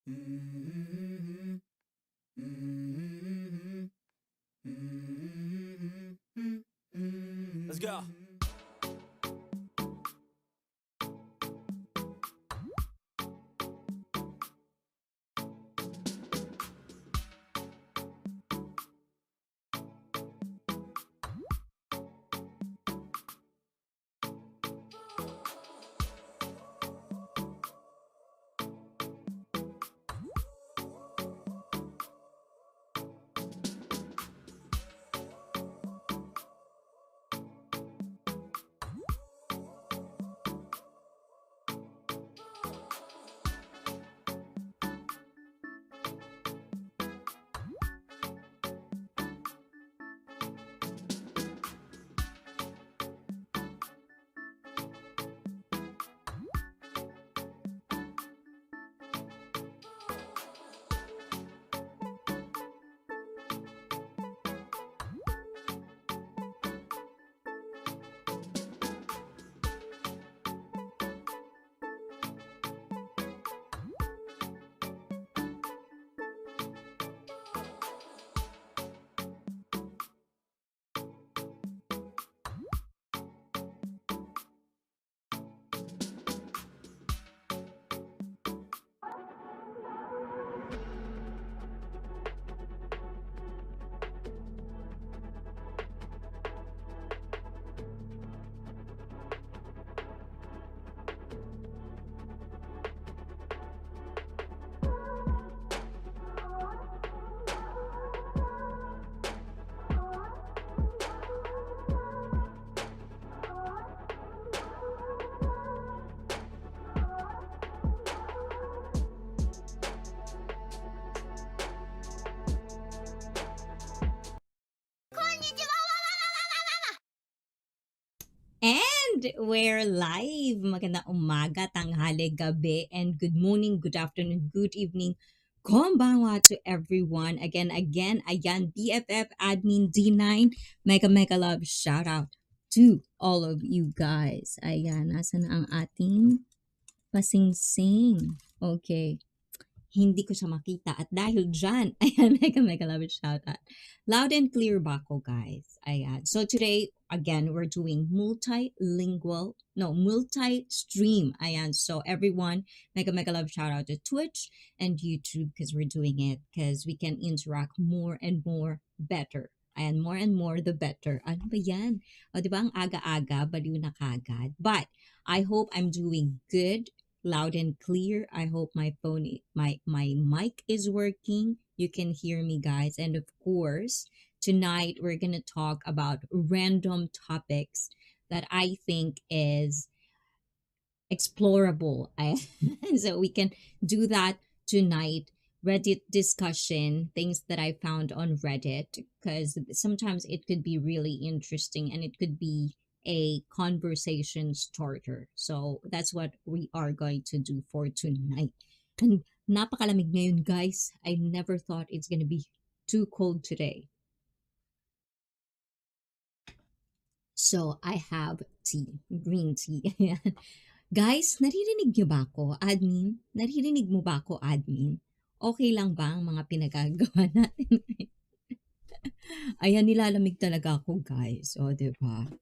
Let's go. And we're live. Magandang umaga, tanghali, gabi, and good morning, good afternoon, good evening. Konbanwa to everyone. Again, ayan, BFF Admin D9. Mega, mega love shout out to all of you guys. Ayan, nasan ang ating pasingsing? Okay. Hindi ko siya makita. At dahil dyan, ayan, mega, mega love shout out. Loud and clear ba ako, guys? Ayan. So today, again, we're doing multi-stream. Ayan. So everyone, mega, mega love shout out to Twitch and YouTube because we're doing it because we can interact more and more better. Ayan, more and more, the better. Ano ba yan? O, di ba ang aga-aga, baliw na kagad. But I hope I'm doing good, loud and clear. I hope my phone, my mic is working. You can hear me, guys. And of course, tonight we're gonna talk about random topics that I think is explorable. So we can do that tonight. Reddit discussion, things that I found on Reddit, because sometimes it could be really interesting and it could be a conversation starter. So that's what we are going to do for tonight. And napakalamig ngayon, guys. I never thought it's gonna be too cold today. So I have tea, green tea. Guys, naririnig niyo ba ako, admin? Naririnig mo ba ako, admin? Okay lang ba ang mga pinagagawa natin? Ayan, nilalamig talaga ako, guys. O, diba?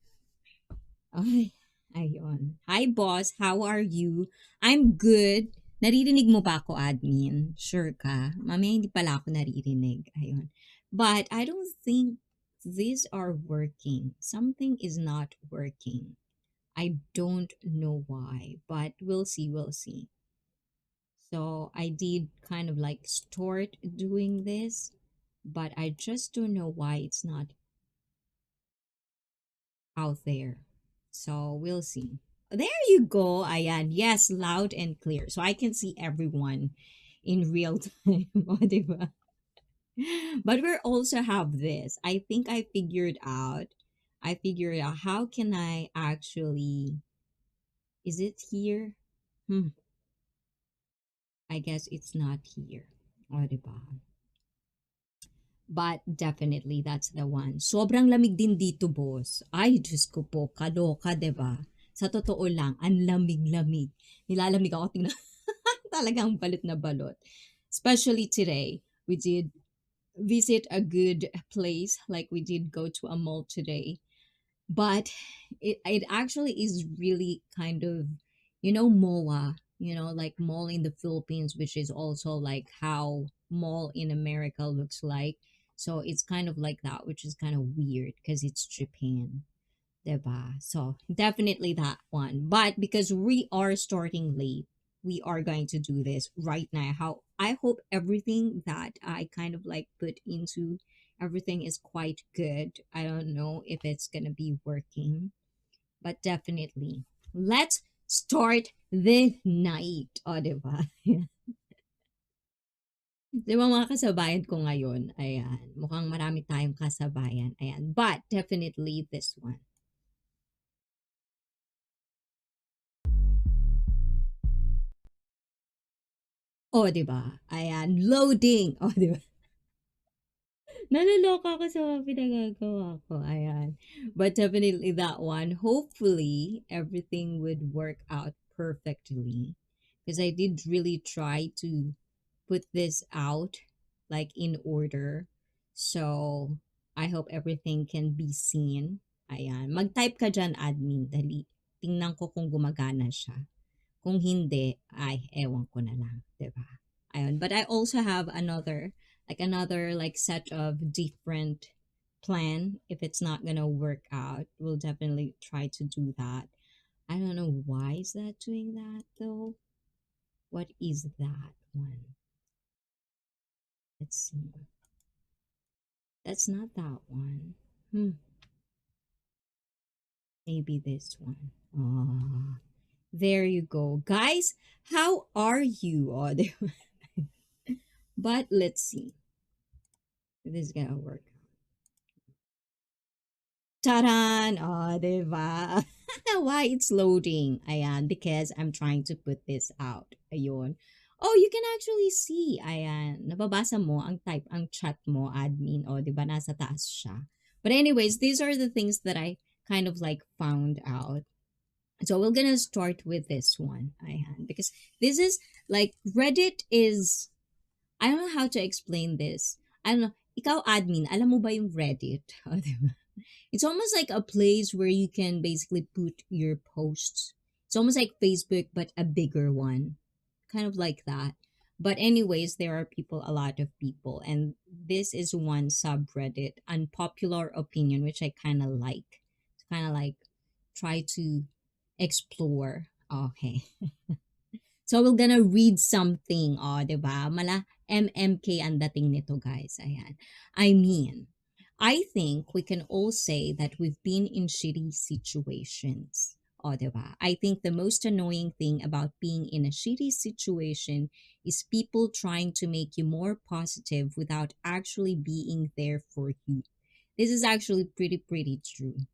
Ay, ayun. Hi, boss. How are you? I'm good. Naririnig mo ba ako, admin? Sure ka? Mamaya hindi pala ako naririnig. Ayun. But I don't think these are working. Something is not working. I don't know why, but we'll see, we'll see. So I did kind of like start doing this, but I just don't know why it's not out there. So we'll see. There you go, Ayan. Yes, loud and clear. So I can see everyone in real time. O, diba? But we also have this. I think I figured out. How can I actually. Is it here? I guess it's not here. O, diba? But definitely, that's the one. Sobrang lamig din dito, boss. Ay, Diyos ko po, kaloka, diba? Sa totoo lang, ang lamig-lamig. Nilalamig ako, tingnan. Talagang balot na balot. Especially today, we did visit a good place, like we did go to a mall today. But it actually is really kind of, MOA, like mall in the Philippines, which is also like how mall in America looks like. So it's kind of like that, which is kind of weird because it's Japan. Diba? So definitely that one. But because we are starting late, we are going to do this right now. How I hope everything that I kind of like put into everything is quite good. I don't know if it's gonna be working, but definitely. Let's start the night. O, diba? Di ba mga kasabayan ko ngayon? Ayan. Mukhang marami tayong kasabayan. Ayan. But definitely this one. Oh, 'di ba? Ayan, loading. Oh, 'di ba? Naloloka ako sa mga pinagagawa ko. Ayan. But definitely that one. Hopefully, everything would work out perfectly. Because I did really try to put this out like in order. So, I hope everything can be seen. Ayan. Mag-type ka dyan, admin. Dali. Tingnan ko kung gumagana siya. Kung hindi, ay, ewan ko na lang, 'di ba? Ayun. But I also have another like set of different plan. If it's not gonna work out, we'll definitely try to do that. I don't know why is that doing that though. What is that one? Let's see. That's not that one. Hmm. Maybe this one. Oh, there you go, guys. How are you? Oh, but let's see if this is gonna work. Taran! Oh, diba? Why it's loading? Ayan, because I'm trying to put this out. Ayun. Oh, you can actually see. Ayan. Nababasa mo ang type, ang chat mo, admin. O, diba? Nasa taas siya. But anyways, these are the things that I kind of like found out. So we're gonna start with this one. Ayan. Because this is like Reddit is, I don't know how to explain this. I don't know. Ikaw, admin, alam mo ba yung Reddit? O, diba? It's almost like a place where you can basically put your posts. It's almost like Facebook, but a bigger one. Kind of like that. But, anyways, there are people, a lot of people. And this is one subreddit, unpopular opinion, which I kind of like. Kind of like try to explore. Okay. So we're gonna read something, oh, 'di ba? Mala MMK ang dating nito, guys. Ayan. I think we can all say that we've been in shitty situations. Oh, 'di ba? I think the most annoying thing about being in a shitty situation is people trying to make you more positive without actually being there for you. This is actually pretty true.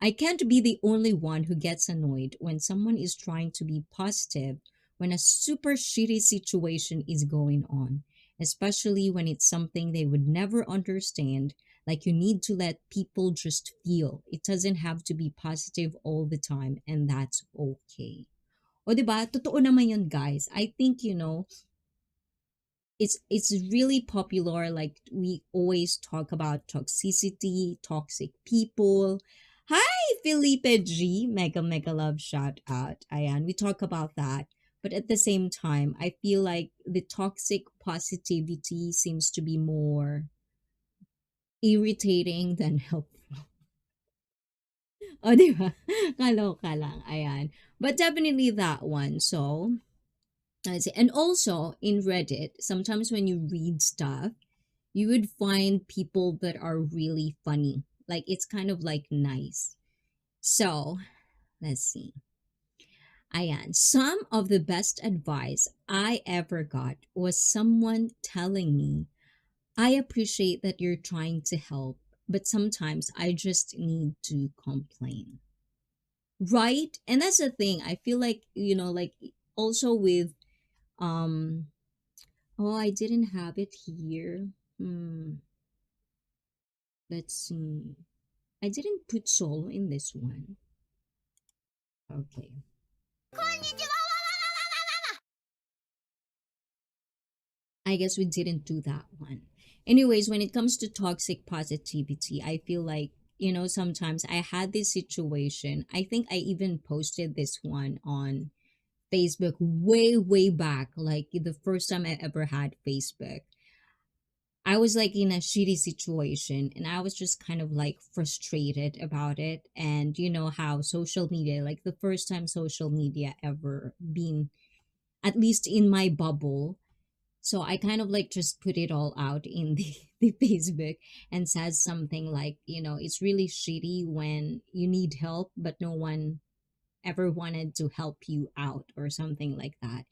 I can't be the only one who gets annoyed when someone is trying to be positive when a super shitty situation is going on, especially when it's something they would never understand. Like, you need to let people just feel. It doesn't have to be positive all the time, and that's okay. O, diba? Totoo naman yun, guys. I think, it's really popular, like we always talk about toxicity, toxic people. Hi, Felipe G, mega love, shout out. Ayan, we talk about that, but at the same time I feel like the toxic positivity seems to be more irritating than helpful. O, di ba? Kaloka lang. Ayan. But definitely that one. So, I see. And also in Reddit, sometimes when you read stuff, you would find people that are really funny. Like, it's kind of like nice. So, let's see. Ayan. Some of the best advice I ever got was someone telling me, I appreciate that you're trying to help, but sometimes I just need to complain. Right? And that's the thing. I feel like, like also with, um, oh, I didn't have it here. Let's see. I didn't put solo in this one. Okay. I guess we didn't do that one. Anyways, when it comes to toxic positivity, I feel like, sometimes I had this situation. I think I even posted this one on Facebook way, way back, like the first time I ever had Facebook. I was like in a shitty situation and I was just kind of like frustrated about it. And you know how social media, like the first time social media ever been, at least in my bubble. So I kind of like just put it all out in the Facebook and said something like, it's really shitty when you need help, but no one ever wanted to help you out or something like that.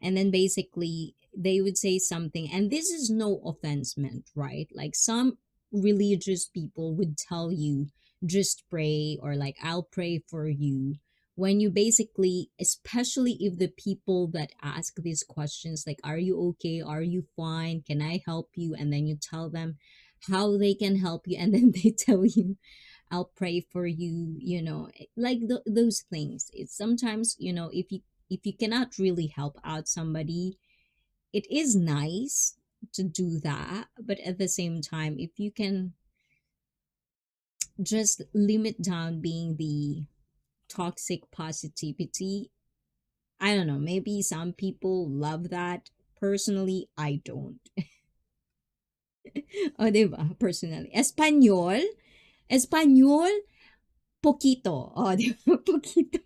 And then basically they would say something, and this is no offense meant, right? Like some religious people would tell you, just pray, or like, I'll pray for you. When you basically, especially if the people that ask these questions, like, are you okay? Are you fine? Can I help you? And then you tell them how they can help you, and then they tell you, I'll pray for you, like those things. It's sometimes, if you cannot really help out somebody, it is nice to do that, but at the same time, if you can just limit down being the toxic positivity, I don't know, maybe some people love that. Personally, I don't. O, diba? Personally. Espanyol, Espanyol, poquito. O, diba? Poquito.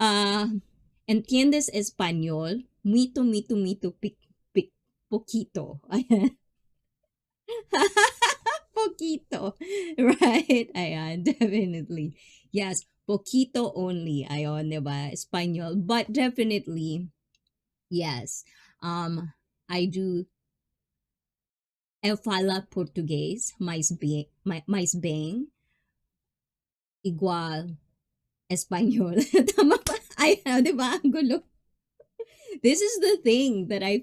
Ah, ¿entiendes español? Mito, mito, mito, poquito. Ayan. Poquito. Right? Ayan, definitely. Yes, poquito only. Ayon, diba? Espanyol. But definitely, yes. I do. Eu falo português, mais bem, igual espanhol. Tama ba? Ayan, di ba? Ang gulo. This is the thing that I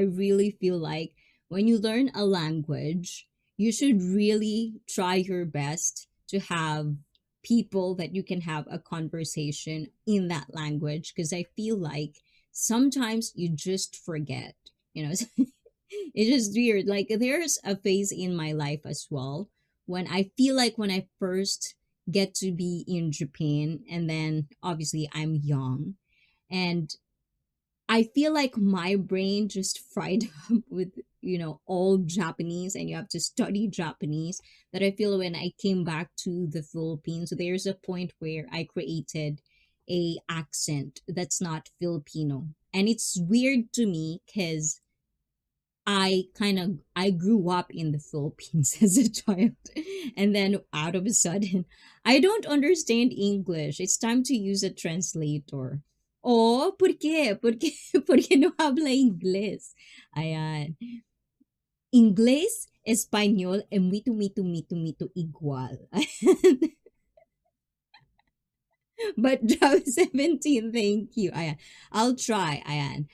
really feel like when you learn a language, you should really try your best to have people that you can have a conversation in that language, because I feel like sometimes you just forget, you know. It's just weird. Like there's a phase in my life as well when I feel like when I first get to be in Japan, and then obviously I'm young, and I feel like my brain just fried up with, all Japanese, and you have to study Japanese. That I feel when I came back to the Philippines, there's a point where I created a accent that's not Filipino. And it's weird to me because I grew up in the Philippines as a child, and then out of a sudden I don't understand English. It's time to use a translator. Oh, ¿por qué? ¿Por qué? Porque no habla inglés. Ayan. Inglés, español, e mito, mito, mito, mito igual. But job 17, thank you. Ayan. I'll try. Ayan.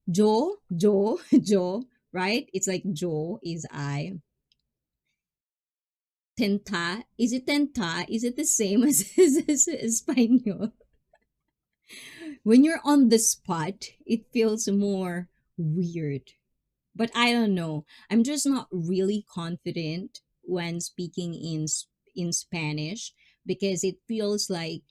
Jo, right? It's like Jo is I. Tenta, is it tenta? Is it the same as Espanol? When you're on the spot, it feels more weird. But I don't know. I'm just not really confident when speaking in Spanish, because it feels like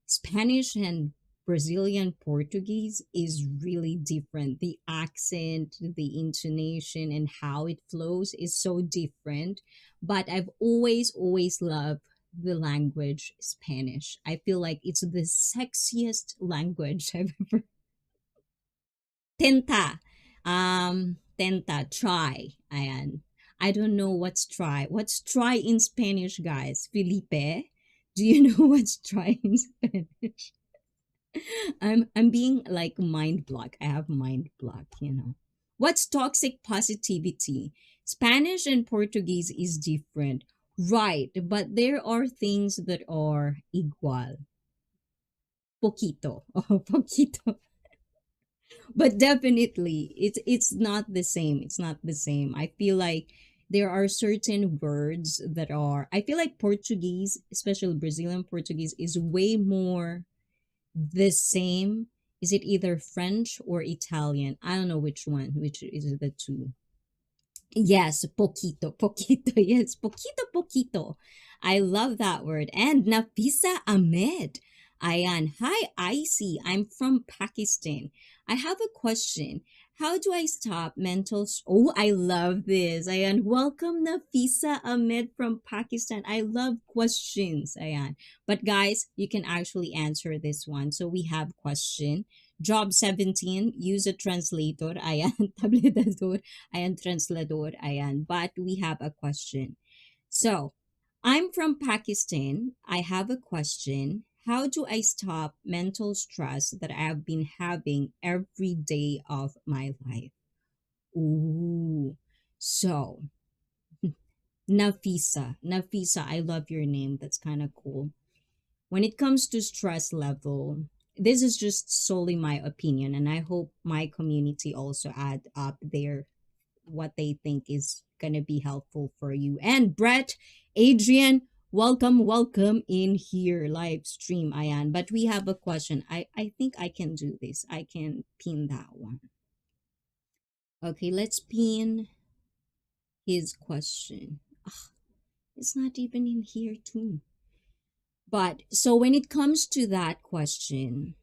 Spanish and Brazilian Portuguese is really different. The accent, the intonation, and how it flows is so different. But I've always loved the language Spanish. I feel like it's the sexiest language I've ever. Tenta. Tenta, try. Ayan. I don't know what's try. What's try in Spanish, guys? Felipe? Do you know what's try in Spanish? I'm being like mind block. I have mind block. What's toxic positivity? Spanish and Portuguese is different. Right, but there are things that are igual. Poquito. Oh, poquito. But definitely it's not the same. It's not the same. I feel like there are certain words that are, I feel like Portuguese, especially Brazilian Portuguese, is way more the same. Is it either French or Italian? I don't know which one, which is the two. Yes, poquito, poquito. Yes, poquito, poquito. I love that word. And Nafisa Ahmed. Ayan. Hi, ICEE. I'm from Pakistan. I have a question. How do I stop Oh, I love this. Ayan. Welcome, Nafisa Ahmed from Pakistan. I love questions. Ayan. But guys, you can actually answer this one. So we have question. Job 17, use a translator. Ayan. Tabletador. Ayan, translador. Ayan. But we have a question. So, I'm from Pakistan. I have a question. How do I stop mental stress that I have been having every day of my life? Ooh. So, Nafisa. Nafisa, I love your name. That's kind of cool. When it comes to stress level, this is just solely my opinion, and I hope my community also add up their what they think is going to be helpful for you. And Brett, Adrian, welcome, welcome in here live stream, Ayan. But we have a question. I think I can do this. I can pin that one. Okay, let's pin his question. Ah, it's not even in here too. But so when it comes to that question,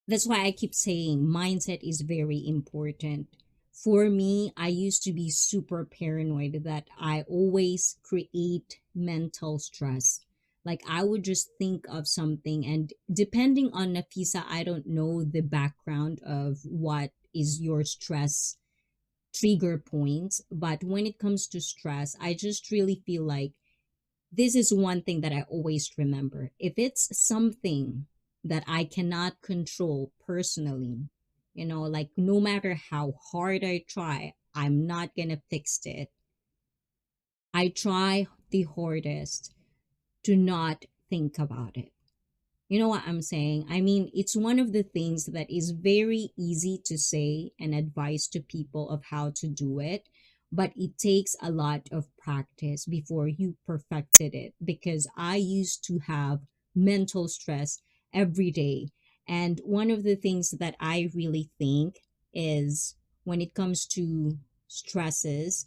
that's why I keep saying mindset is very important. For me, I used to be super paranoid that I always create mental stress. Like I would just think of something, and depending on Nafisa, I don't know the background of what is your stress trigger points. But when it comes to stress, I just really feel like this is one thing that I always remember. If it's something that I cannot control personally, like no matter how hard I try, I'm not going to fix it. I try the hardest to not think about it. You know what I'm saying? I mean, it's one of the things that is very easy to say and advise to people of how to do it, but it takes a lot of practice before you perfected it because I used to have mental stress every day. And one of the things that I really think is when it comes to stresses,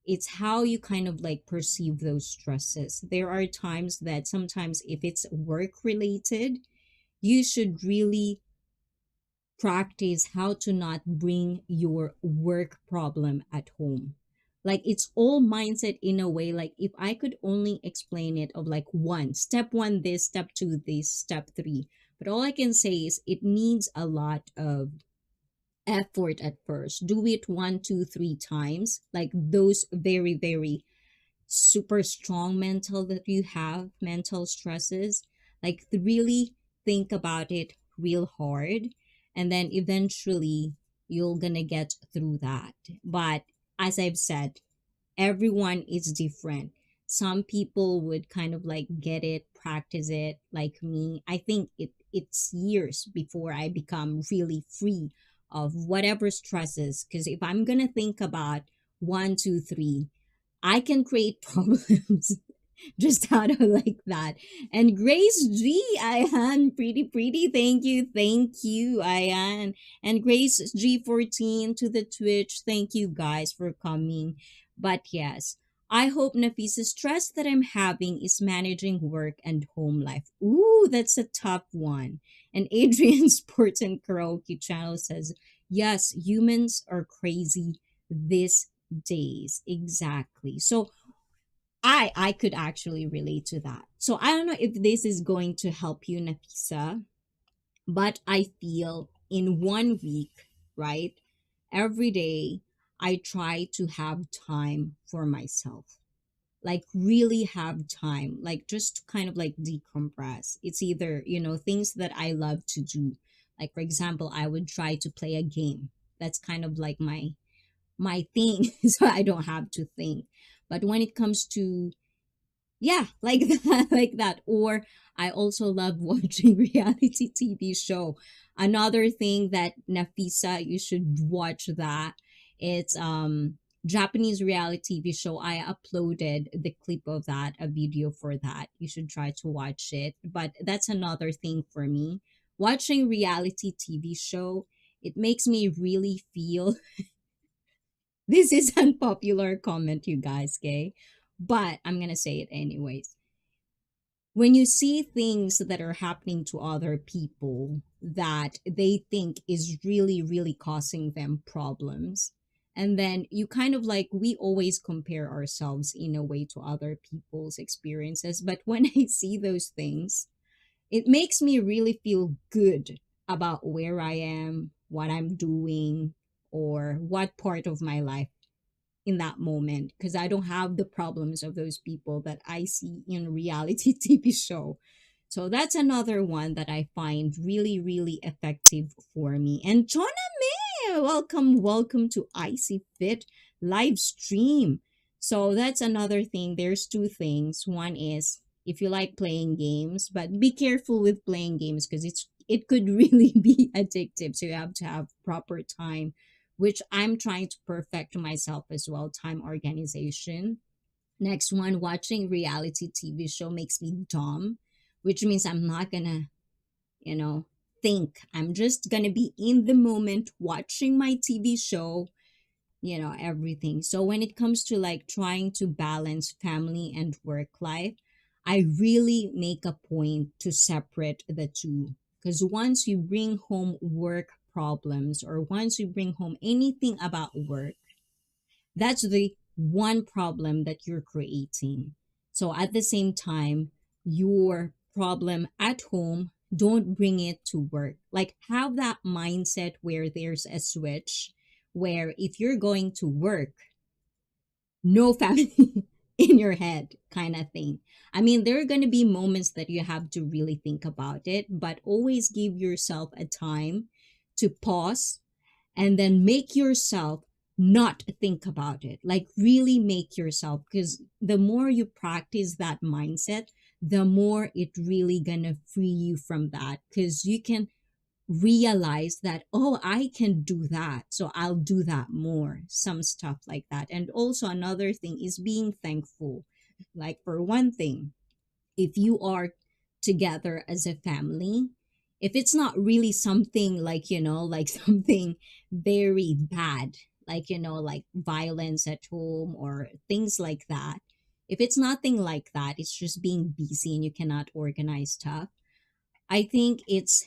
it's how you kind of like perceive those stresses. There are times that sometimes if it's work related, you should really practice how to not bring your work problem at home. Like it's all mindset in a way. Like if I could only explain it of like step one, this, step two, this, step three. But all I can say is it needs a lot of effort at first. Do it one, two, three times. Like those very, very super strong mental that you have, mental stresses. Like really think about it real hard. And then eventually you're gonna get through that. But as I've said, everyone is different. Some people would kind of like get it, practice it like me. I think it's years before I become really free of whatever stresses. Because if I'm gonna think about one, two, three, I can create problems just out of like that. And Grace G, Ayan, pretty. Thank you, Ayan. And Grace G14 to the Twitch. Thank you guys for coming. But yes, I hope Nafisa's stress that I'm having is managing work and home life. Ooh, that's a tough one. And Adrian Sports and Karaoke channel says, yes, humans are crazy these days. Exactly. So I could actually relate to that. So I don't know if this is going to help you, Nafisa, but I feel in 1 week, right? Every day I try to have time for myself. Like really have time, like just to kind of like decompress. It's either, things that I love to do. Like for example, I would try to play a game. That's kind of like my thing, so I don't have to think. But when it comes to yeah, like that, like that. Or I also love watching reality TV show. Another thing that Nafisa, you should watch that. It's Japanese reality TV show. I uploaded the clip of that, a video for that. You should try to watch it. But that's another thing for me. Watching reality TV show, it makes me really feel this is unpopular comment, you guys, okay? But I'm gonna say it anyways. When you see things that are happening to other people that they think is really, really causing them problems, and then you kind of like, we always compare ourselves in a way to other people's experiences. But when I see those things, it makes me really feel good about where I am, what I'm doing, or what part of my life in that moment, because I don't have the problems of those people that I see in reality TV show. So that's another one that I find really, really effective for me. And Chona May, welcome, welcome to ICEE Fit live stream. So that's another thing. There's two things. One is if you like playing games, but be careful with playing games because it could really be addictive. So you have to have proper time, which I'm trying to perfect myself as well, time organization. Next one, watching reality TV show makes me dumb, which means I'm not gonna, you know, think. I'm just gonna be in the moment watching my TV show, everything. So when it comes to like trying to balance family and work life, I really make a point to separate the two. Because once you bring home work problems or once you bring home anything about work, that's the one problem that you're creating. So at the same time, your problem at home, don't bring it to work. Like have that mindset where there's a switch where if you're going to work, no family in your head kind of thing. I mean, there are going to be moments that you have to really think about it, but always give yourself a time to pause and then make yourself not think about it. Like really make yourself, because the more you practice that mindset, the more it really gonna free you from that, because you can realize that, oh, I can do that, so I'll do that more, some stuff like that. And also another thing is being thankful. Like for one thing, if you are together as a family, if it's not really something like, like something very bad, like, like violence at home or things like that, if it's nothing like that, it's just being busy and you cannot organize stuff, I think it's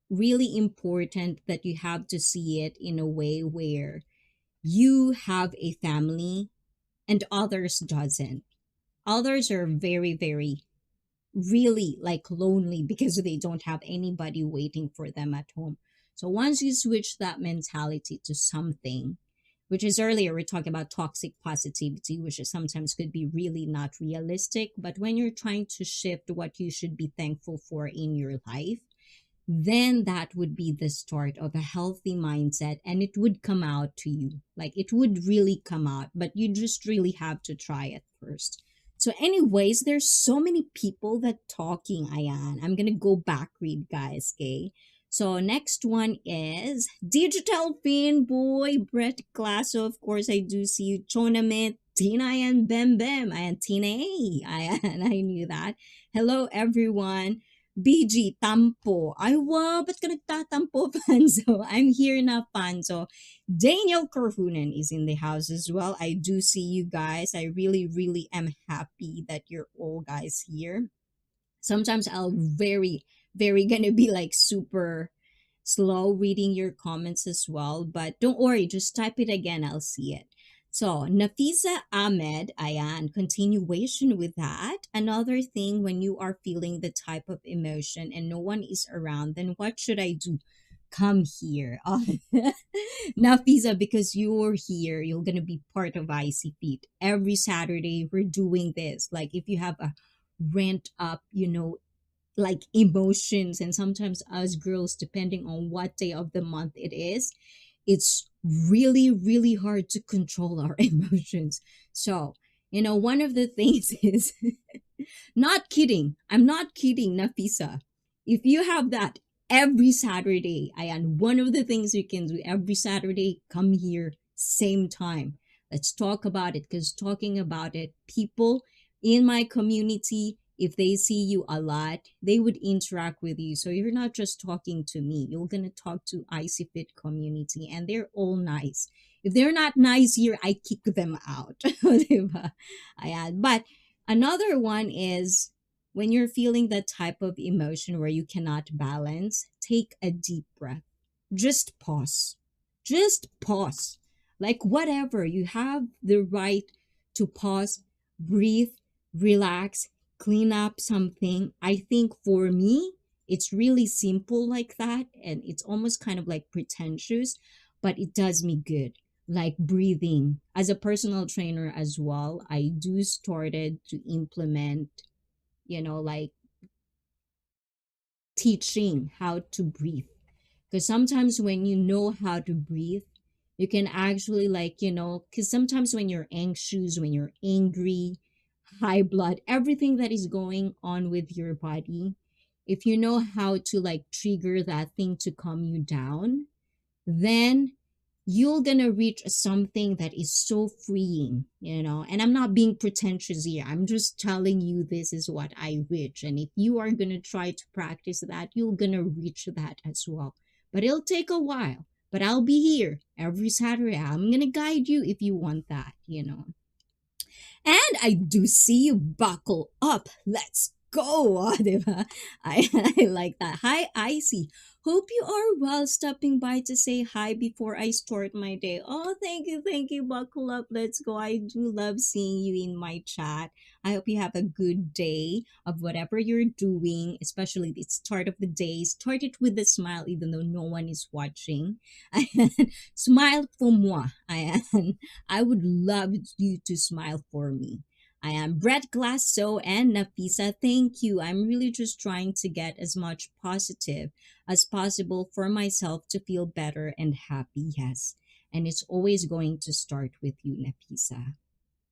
really important that you have to see it in a way where you have a family and others doesn't. Others are very, very really like lonely because they don't have anybody waiting for them at home. So once you switch that mentality to something, which is earlier we're talking about toxic positivity, which is sometimes could be really not realistic, but when you're trying to shift what you should be thankful for in your life, then that would be the start of a healthy mindset and it would come out to you. Like it would really come out, but you just really have to try it first. So, anyways, there's so many people that talking, Ayan. I'm gonna go back read, guys, okay? So next one is Digital Fin Boy Brett Classo. Of course, I do see you. Chonamit, Tina and Bem Bem. Ayan, Tina A. Ayan, I knew that. Hello, everyone. BG Tampo. Ay, wow, ba't ka nagtatampo, Fanzo? I'm here na, Fanzo. Daniel Kerhunen is in the house as well. I do see you guys. I really, really am happy that you're all guys here. Sometimes I'll very gonna be like super slow reading your comments as well. But don't worry, just type it again. I'll see it. So, Nafisa Ahmed, ayan, continuation with that. Another thing, when you are feeling the type of emotion and no one is around, then what should I do? Come here. Oh, Nafisa, because you're here, you're going to be part of IC Feet. Every Saturday, we're doing this. Like, if you have a rent up, like emotions, and sometimes us girls, depending on what day of the month it is, it's really, really hard to control our emotions. So, one of the things is not kidding. I'm not kidding, Nafisa. If you have that every Saturday, Ayan, one of the things you can do every Saturday, come here, same time. Let's talk about it, because talking about it, people in my community, if they see you a lot, they would interact with you. So you're not just talking to me, you're going to talk to IC Fit community, and they're all nice. If they're not nice here, I kick them out. Diba? Ayan. But another one is when you're feeling that type of emotion where you cannot balance, take a deep breath. Just pause. Just pause. Like whatever, you have the right to pause, breathe, relax, clean up something. I think for me, it's really simple like that, and it's almost kind of like pretentious, but it does me good. Like breathing. As a personal trainer as well, I do started to implement, like teaching how to breathe. Because sometimes when you know how to breathe, you can actually, like, because sometimes when you're anxious, when you're angry, high blood, everything that is going on with your body, if you know how to like trigger that thing to calm you down, then you're gonna reach something that is so freeing. And I'm not being pretentious here, I'm just telling you this is what I reach, and if you are gonna try to practice that, you're gonna reach that as well. But it'll take a while, but I'll be here every Saturday. I'm gonna guide you if you want that. And I do see you. Buckle up. Let's go. Diba? I like that. Hi, Icy. Hope you are well. Stopping by to say hi before I start my day. Oh, thank you. Thank you. Buckle up. Let's go. I do love seeing you in my chat. I hope you have a good day of whatever you're doing, especially the start of the day. Start it with a smile, even though no one is watching. Smile pour moi. I would love you to smile for me. I am Brett Glasso and Nafisa. Thank you. I'm really just trying to get as much positive as possible for myself to feel better and happy. Yes. And it's always going to start with you, Nafisa.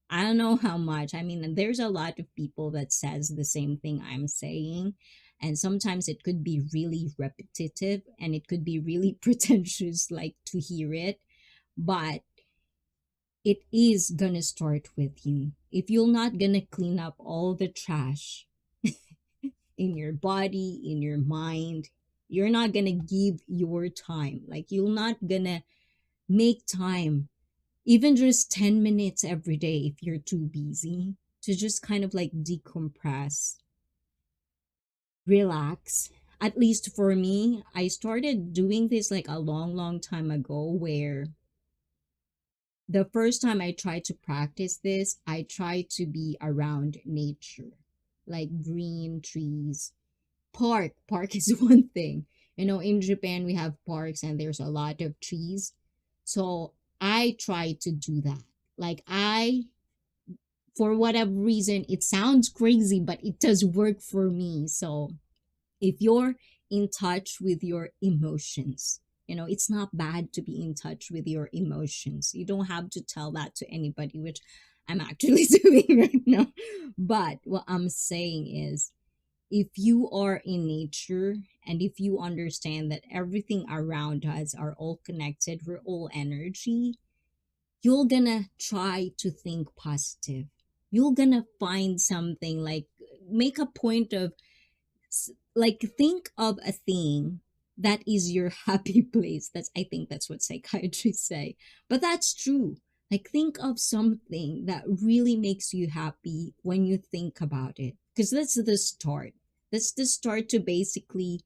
I don't know how much. I mean, there's a lot of people that says the same thing I'm saying. And sometimes it could be really repetitive and it could be really pretentious, like to hear it. But it is gonna start with you. If you're not gonna clean up all the trash in your body, in your mind, you're not gonna give your time. Like you're not gonna make time, even just 10 minutes every day if you're too busy, to just kind of like decompress, relax. At least for me, I started doing this like a long, long time ago where the first time I tried to practice this, I tried to be around nature, like green trees. Park is one thing. In Japan, we have parks and there's a lot of trees. So I tried to do that. Like, for whatever reason, it sounds crazy, but it does work for me. So if you're in touch with your emotions, it's not bad to be in touch with your emotions. You don't have to tell that to anybody, which I'm actually doing right now. But what I'm saying is, if you are in nature and if you understand that everything around us are all connected, we're all energy, you're gonna try to think positive. You're gonna find something, like make a point of, like, think of a thing that is your happy place. I think that's what psychiatrists say, but that's true. Like, think of something that really makes you happy when you think about it, because that's the start to basically,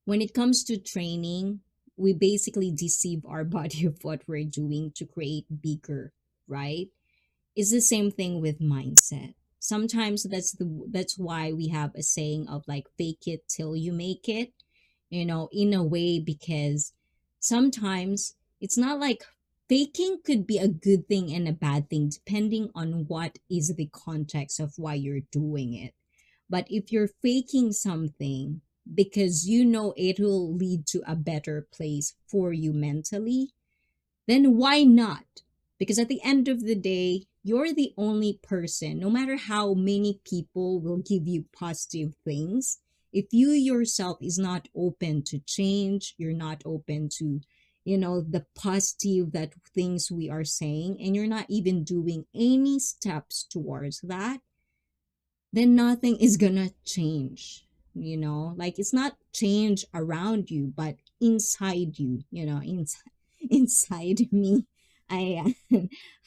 when it comes to training, we basically deceive our body of what we're doing to create bigger, right? It's the same thing with mindset. Sometimes that's why we have a saying of like fake it till you make it, in a way, because sometimes it's not like, faking could be a good thing and a bad thing depending on what is the context of why you're doing it. But if you're faking something because it will lead to a better place for you mentally, then why not? Because at the end of the day, you're the only person, no matter how many people will give you positive things, if you yourself is not open to change, you're not open to, the positive that things we are saying, and you're not even doing any steps towards that, then nothing is gonna change. Like, it's not change around you, but inside you, inside me. I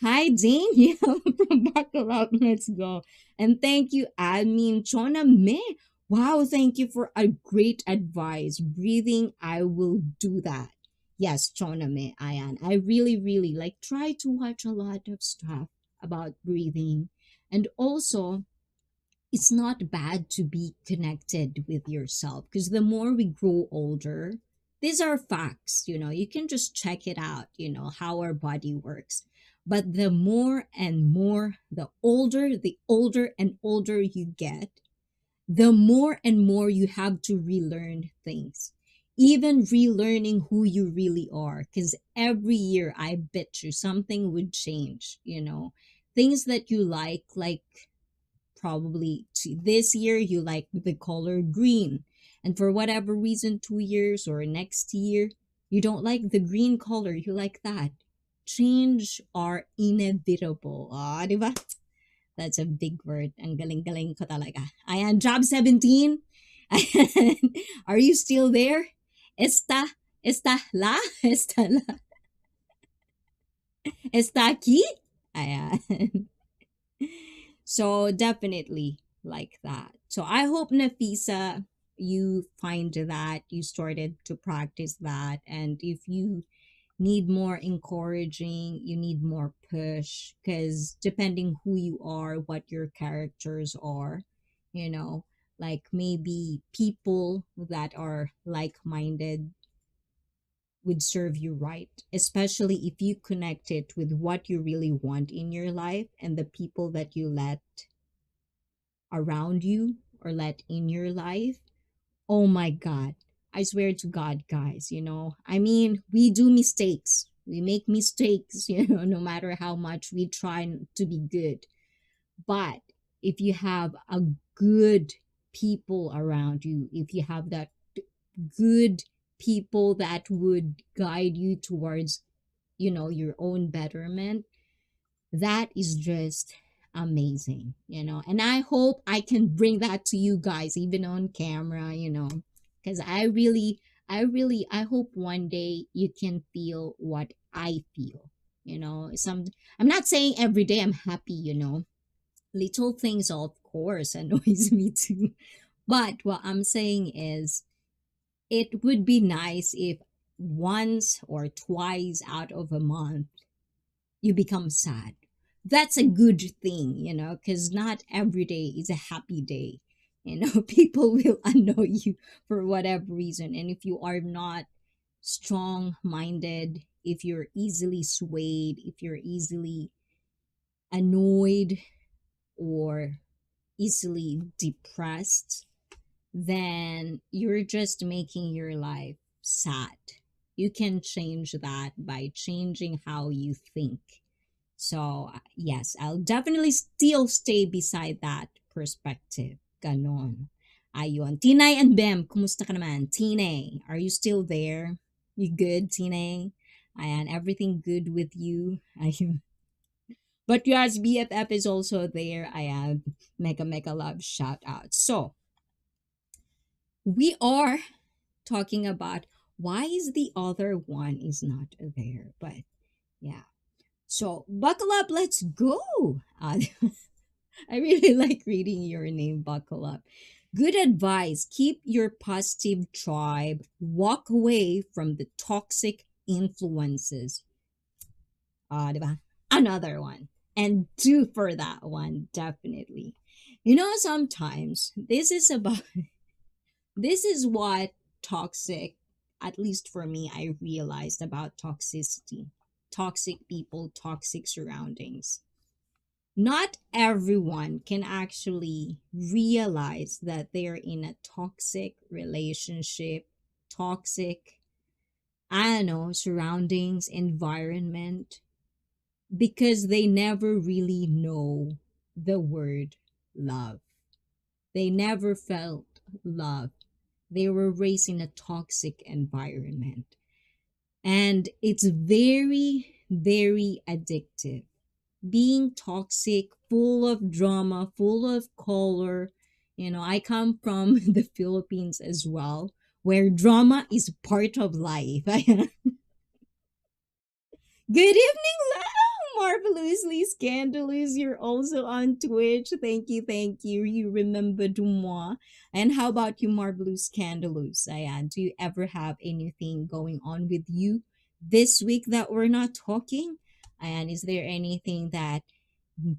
Hi Daniel from Buckle Up. Let's go. And thank you, admin Chona Me. Wow, thank you for a great advice. Breathing, I will do that. Yes, Chona Me, Ayan. I really, really like try to watch a lot of stuff about breathing. And also, it's not bad to be connected with yourself, because the more we grow older, these are facts. You can just check it out, how our body works. But the more and more, the older and older you get, the more and more you have to relearn things, even relearning who you really are, because every year, I bet you something would change. Things that you like, probably this year you like the color green, and for whatever reason 2 years or next year you don't like the green color, you like that. Change are inevitable. Diba? That's a big word. Ang galing-galing ko talaga. Ayan, job 17. Ayan. Are you still there? Está está la, está aquí? Ayan. So definitely like that. So I hope, Nafisa, you find that you started to practice that. And if you need more encouraging, you need more push, because depending who you are, what your characters are, you know, like maybe people that are like minded would serve you right, especially if you connect it with what you really want in your life, and the people that you let around you or let in your life. Oh my God. I swear to God, guys, I mean, we do mistakes. We make mistakes, no matter how much we try to be good. But if you have a good people around you, if you have that good people that would guide you towards, your own betterment, that is just amazing. And I hope I can bring that to you guys even on camera, because I hope one day you can feel what I feel. I'm not saying every day I'm happy. Little things, of course, annoys me too. But what I'm saying is, it would be nice if once or twice out of a month you become sad. That's a good thing, because not every day is a happy day. People will annoy you for whatever reason. And if you are not strong minded, if you're easily swayed, if you're easily annoyed or easily depressed, then you're just making your life sad. You can change that by changing how you think. So, yes, I'll definitely still stay beside that perspective. Ganon. Ayun. Tinay and Bem, kumusta ka naman? Tinay, are you still there? You good, Tinay? Ayan, everything good with you? Ayun. But yes, BFF is also there. Ayan, mega, mega love shout out. So, we are talking about why is the other one is not there. But, yeah. So, buckle up, let's go. I really like reading your name, Buckle Up. Good advice. Keep your positive tribe. Walk away from the toxic influences. Diba? Another one. And do for that one, definitely. Sometimes this is what toxic, at least for me, I realized about toxicity. Toxic people, toxic surroundings. Not everyone can actually realize that they're in a toxic relationship, toxic, I don't know, surroundings, environment, because they never really know the word love. They never felt love. They were raised in a toxic environment. And it's very, very addictive. Being toxic, full of drama, full of color. I come from the Philippines as well, where drama is part of life. Good evening, marvelously scandalous. You're also on Twitch. Thank you, thank you. You remembered moi. And how about you, marvelous scandalous? Ayan, do you ever have anything going on with you this week that we're not talking? And is there anything that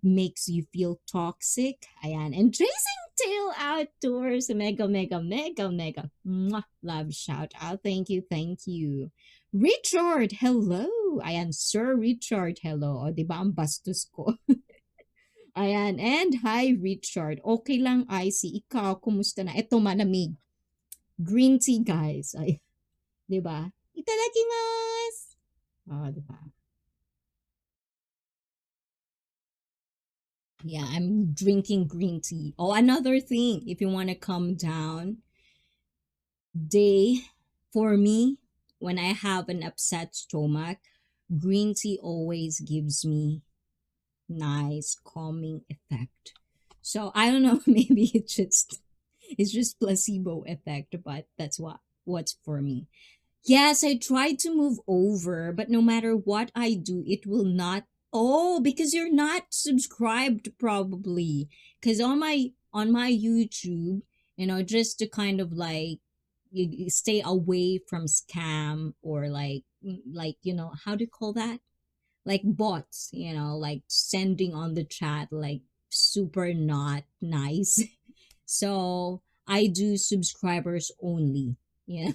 makes you feel toxic? Ayan, and tracing tail outdoors. Mega, mega, mega, mega. Mwah, love shout out. Thank you, thank you. Richard, hello. Ayan, Sir Richard, hello. O, di ba ang bastos ko? Ayan, and hi, Richard. Okay lang, ICEE. Ikaw, kumusta na? Eto, malamig. Green tea, guys. Ay, di ba? Itadakimasu! Oh, di ba? Yeah, I'm drinking green tea. Oh, another thing, if you want to calm down, day for me, when I have an upset stomach, green tea always gives me nice calming effect. So I don't know, maybe it's just placebo effect, but that's what's for me. Yes, I tried to move over, but no matter what I do, it will not. Oh, because you're not subscribed probably. Cuz on my YouTube, just to kind of like you stay away from scam or like how do you call that? Like bots, like sending on the chat like super not nice. So I do subscribers only.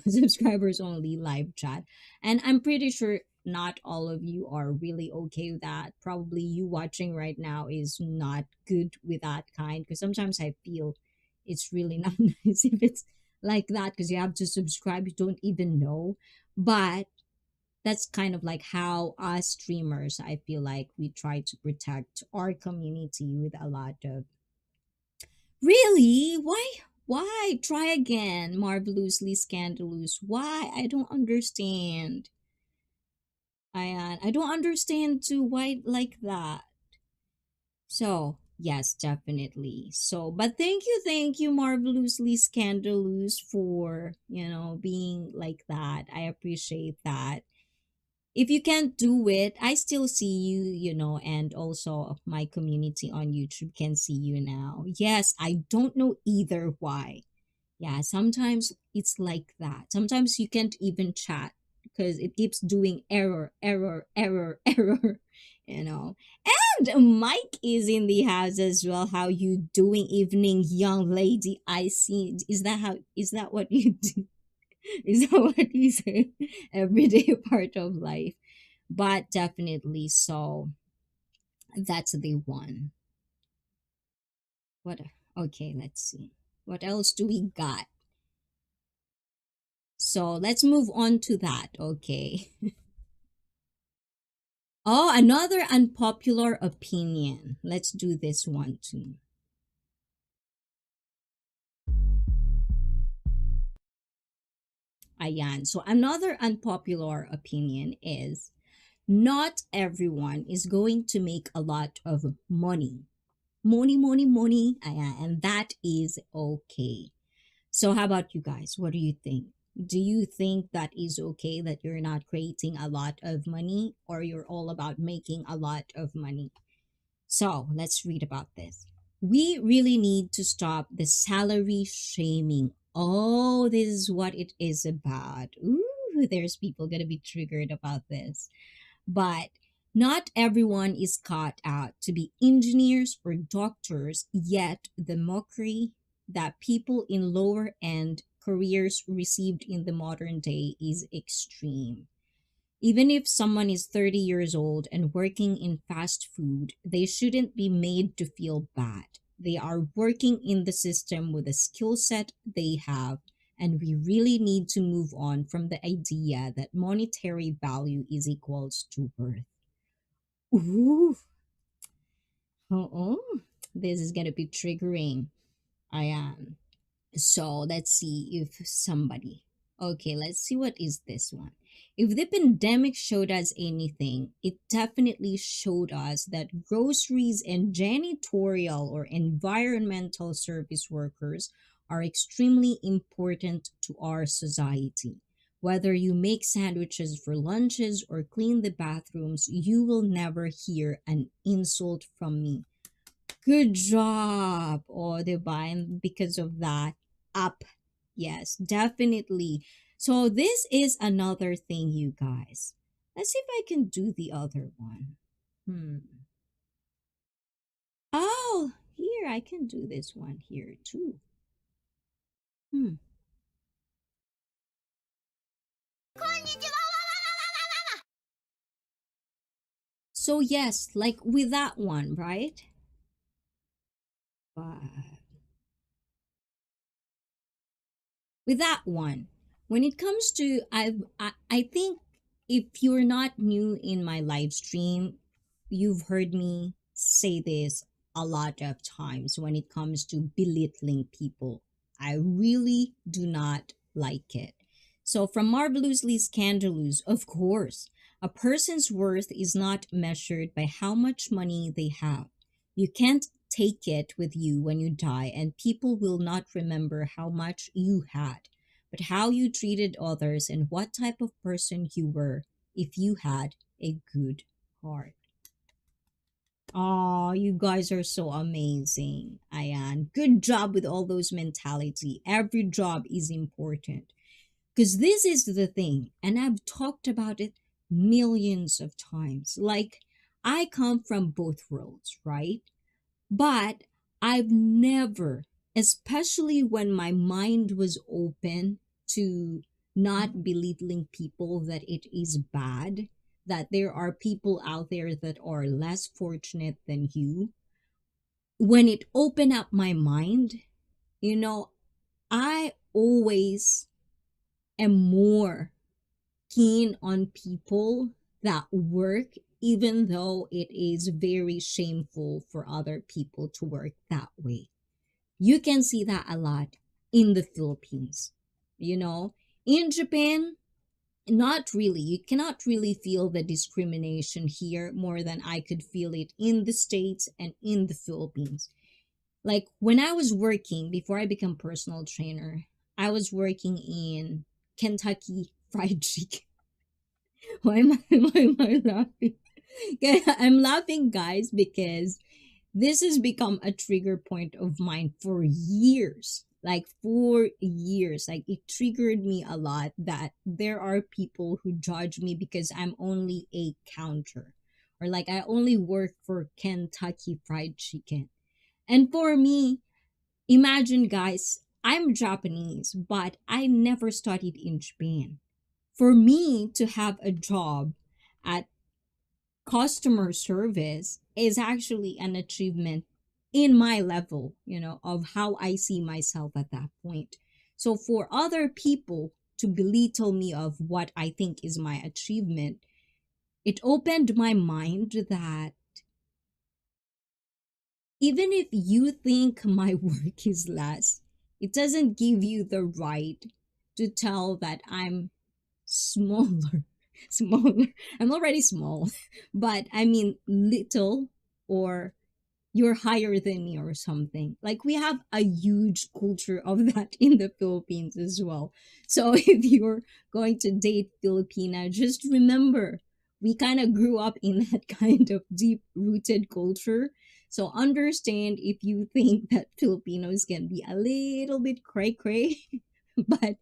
Subscribers only live chat. And I'm pretty sure not all of you are really okay with that. Probably you watching right now is not good with that kind because sometimes I feel it's really not nice if it's like that because you have to subscribe, you don't even know. But that's kind of like how us streamers, I feel like we try to protect our community with a lot of. Really? Why? Try again. Marvelously scandalous. Why? I don't understand. I don't understand too why like that. So yes, definitely. So but thank you, marvelously scandalous for being like that. I appreciate that. If you can't do it, I still see you, and also my community on YouTube can see you now. Yes, I don't know either why. Yeah, sometimes it's like that. Sometimes you can't even chat because it keeps doing error, error, error, error, you know. And Mike is in the house as well. How you doing, evening, young lady? I see. Is that what you do? Is that what you say? Everyday part of life. But definitely so that's the one. What okay, let's see. What else do we got? So let's move on to that, okay? Oh, another unpopular opinion. Let's do this one too. Ayan. So another unpopular opinion is not everyone is going to make a lot of money. Money, money, money. Ayan. And that is okay. So, how about you guys? What do you think? Do you think that is okay that you're not creating a lot of money or you're all about making a lot of money? So, let's read about this. We really need to stop the salary shaming. Oh, this is what it is about. Ooh, there's people going to be triggered about this. But not everyone is cut out to be engineers or doctors, yet the mockery that people in lower end careers received in the modern day is extreme. Even if someone is 30 years old and working in fast food, they shouldn't be made to feel bad. They are working in the system with the skill set they have, and we really need to move on from the idea that monetary value is equals to worth. Ooh, oh, this is gonna be triggering. I am. So let's see if somebody. Okay, let's see what is this one. If the pandemic showed us anything, it definitely showed us that groceries and janitorial or environmental service workers are extremely important to our society. Whether you make sandwiches for lunches or clean the bathrooms, you will never hear an insult from me. Good job! Oh, diba? And because of that, up. Yes, definitely. So this is another thing, you guys. Let's see if I can do the other one. Hmm. Oh, here, I can do this one here too. Hmm. So yes, like with that one, right? But with that one, when it comes to I think if you're not new in my live stream, you've heard me say this a lot of times when it comes to belittling people. I really do not like it. So from marvelously scandalous, of course, a person's worth is not measured by how much money they have. You can't take it with you when you die, and people will not remember how much you had, but how you treated others and what type of person you were if you had a good heart. Oh, you guys are so amazing, Ayan. Good job with all those mentality. Every job is important. Because this is the thing, and I've talked about it millions of times. Like, I come from both worlds, right? But I've never, especially when my mind was open to not belittling people, that it is bad, that there are people out there that are less fortunate than you. When it opened up my mind, you know, I always am more keen on people that work, even though it is very shameful for other people to work that way. You can see that a lot in the Philippines. You know, in Japan, not really. You cannot really feel the discrimination here more than I could feel it in the States and in the Philippines. Like when I was working before I become personal trainer, I was working in Kentucky Fried Chicken. Why am I laughing? I'm laughing, guys, because this has become a trigger point of mine for years. Like for years. Like it triggered me a lot that there are people who judge me because I'm only a counter. Or like I only work for Kentucky Fried Chicken. And for me, imagine, guys, I'm Japanese, but I never studied in Japan. For me to have a job at customer service is actually an achievement in my level, of how I see myself at that point. So for other people to belittle me of what I think is my achievement, it opened my mind that even if you think my work is less, it doesn't give you the right to tell that I'm smaller. Smaller. I'm already small, but I mean little, or you're higher than me or something. Like we have a huge culture of that in the Philippines as well. So if you're going to date Filipina, just remember we kind of grew up in that kind of deep rooted culture. So understand if you think that Filipinos can be a little bit cray cray, but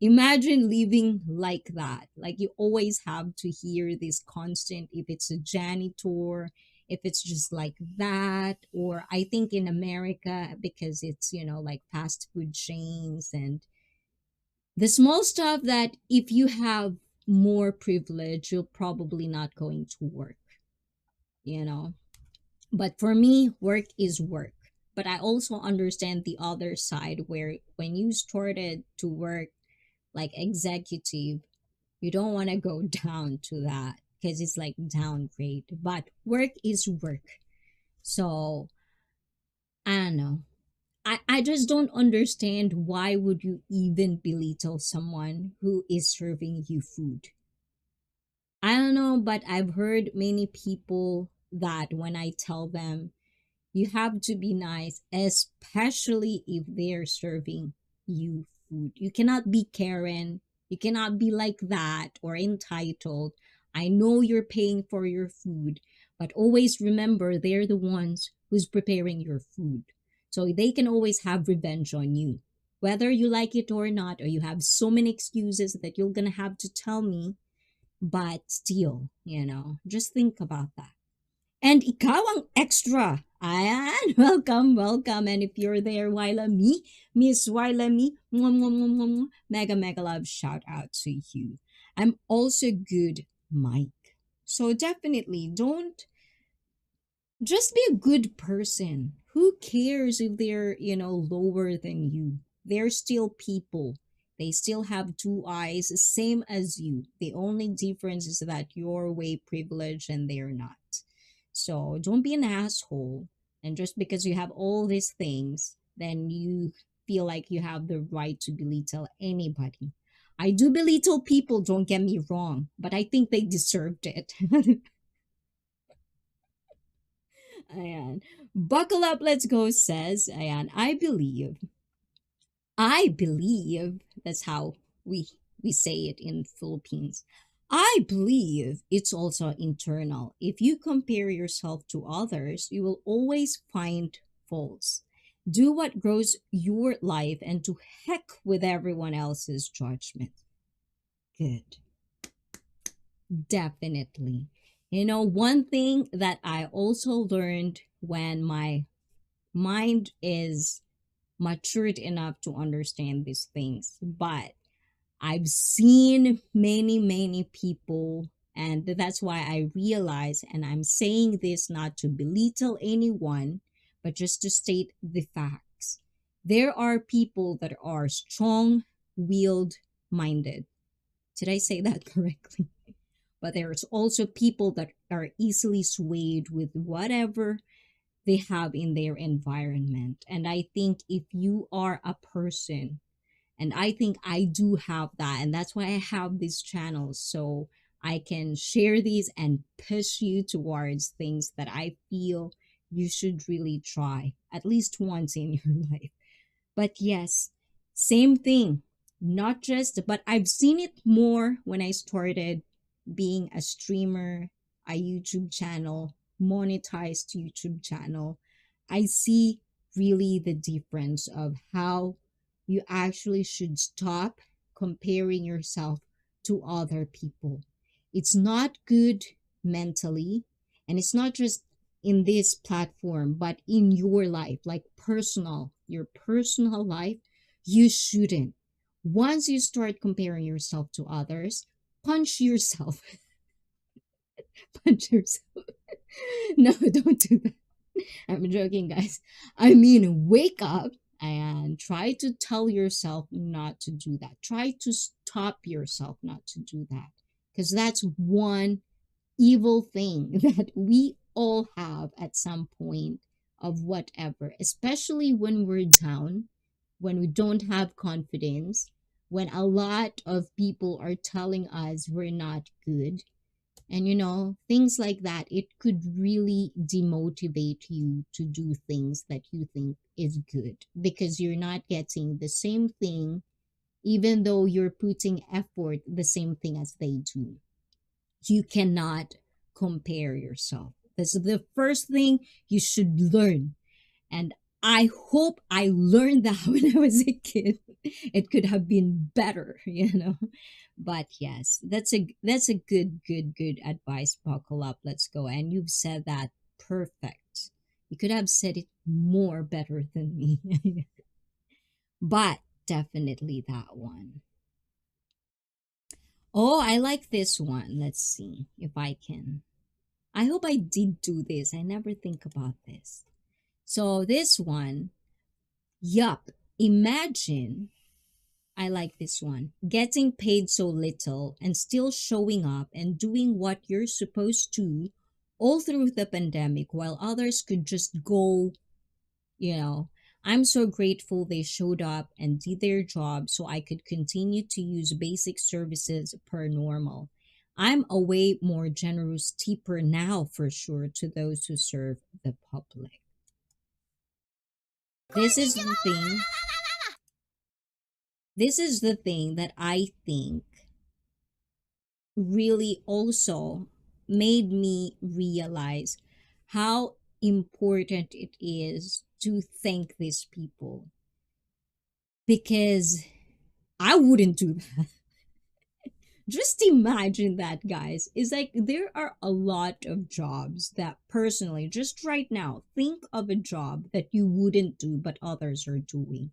imagine living like that. Like you always have to hear this constant, if it's a janitor, if it's just like that, or I think in America, because it's, like fast food chains and the small stuff that if you have more privilege, you're probably not going to work, you know. But for me, work is work. But I also understand the other side where when you started to work like executive, you don't want to go down to that because it's like downgrade. But work is work. So I don't know. I just don't understand why would you even belittle someone who is serving you food. I don't know, but I've heard many people that when I tell them you have to be nice, especially if they're serving you food. You cannot be Karen. You cannot be like that or entitled. I know you're paying for your food, but always remember they're the ones who's preparing your food. So they can always have revenge on you. Whether you like it or not, or you have so many excuses that you're going to have to tell me, but still, just think about that. And ikaw ang extra. Ayan, welcome, welcome. And if you're there, Wyla me, Miss Wyla me, mega, mega love shout out to you. I'm also good, Mike. So definitely don't just be a good person. Who cares if they're, lower than you? They're still people. They still have two eyes, same as you. The only difference is that you're way privileged and they're not. So don't be an asshole. And just because you have all these things, then you feel like you have the right to belittle anybody. I do belittle people, don't get me wrong, but I think they deserved it. Ayan. Buckle up, let's go, says Ayan. I believe that's how we say it in Philippines. I believe it's also internal. If you compare yourself to others, you will always find faults. Do what grows your life and to heck with everyone else's judgment. Good. Definitely. One thing that I also learned when my mind is matured enough to understand these things. But I've seen many, many people, and that's why I realize, and I'm saying this not to belittle anyone, but just to state the facts. There are people that are strong willed minded. Did I say that correctly? But there's also people that are easily swayed with whatever they have in their environment. And I think if you are a person, and I think I do have that, and that's why I have these channels, so I can share these and push you towards things that I feel you should really try at least once in your life. But yes, same thing. Not just, but I've seen it more when I started being a streamer, a YouTube channel, monetized YouTube channel. I see really the difference of how you actually should stop comparing yourself to other people. It's not good mentally, and it's not just in this platform, but in your life, like your personal life, you shouldn't. Once you start comparing yourself to others, punch yourself. Punch yourself. No, don't do that. I'm joking, guys. I mean, wake up and try to tell yourself not to do that. Try to stop yourself not to do that. Because that's one evil thing that we all have at some point of whatever, especially when we're down, when we don't have confidence, when a lot of people are telling us we're not good. And things like that, it could really demotivate you to do things that you think is good because you're not getting the same thing, even though you're putting effort the same thing as they do. You cannot compare yourself. That's the first thing you should learn. And I hope I learned that when I was a kid. It could have been better. But yes, that's a good advice. Buckle up, let's go. And you've said that perfect. You could have said it more better than me. But definitely that one. Oh, I like this one. Let's see if I can. I hope I did do this. I never think about this. So this one, yup. Imagine, I like this one, getting paid so little and still showing up and doing what you're supposed to all through the pandemic while others could just go, you know. I'm so grateful they showed up and did their job so I could continue to use basic services per normal. I'm a way more generous tipper now for sure to those who serve the public. This is the thing. This is the thing that I think really also made me realize how important it is to thank these people, because I wouldn't do that. Just imagine that, guys. It's like there are a lot of jobs that personally, just right now, think of a job that you wouldn't do but others are doing.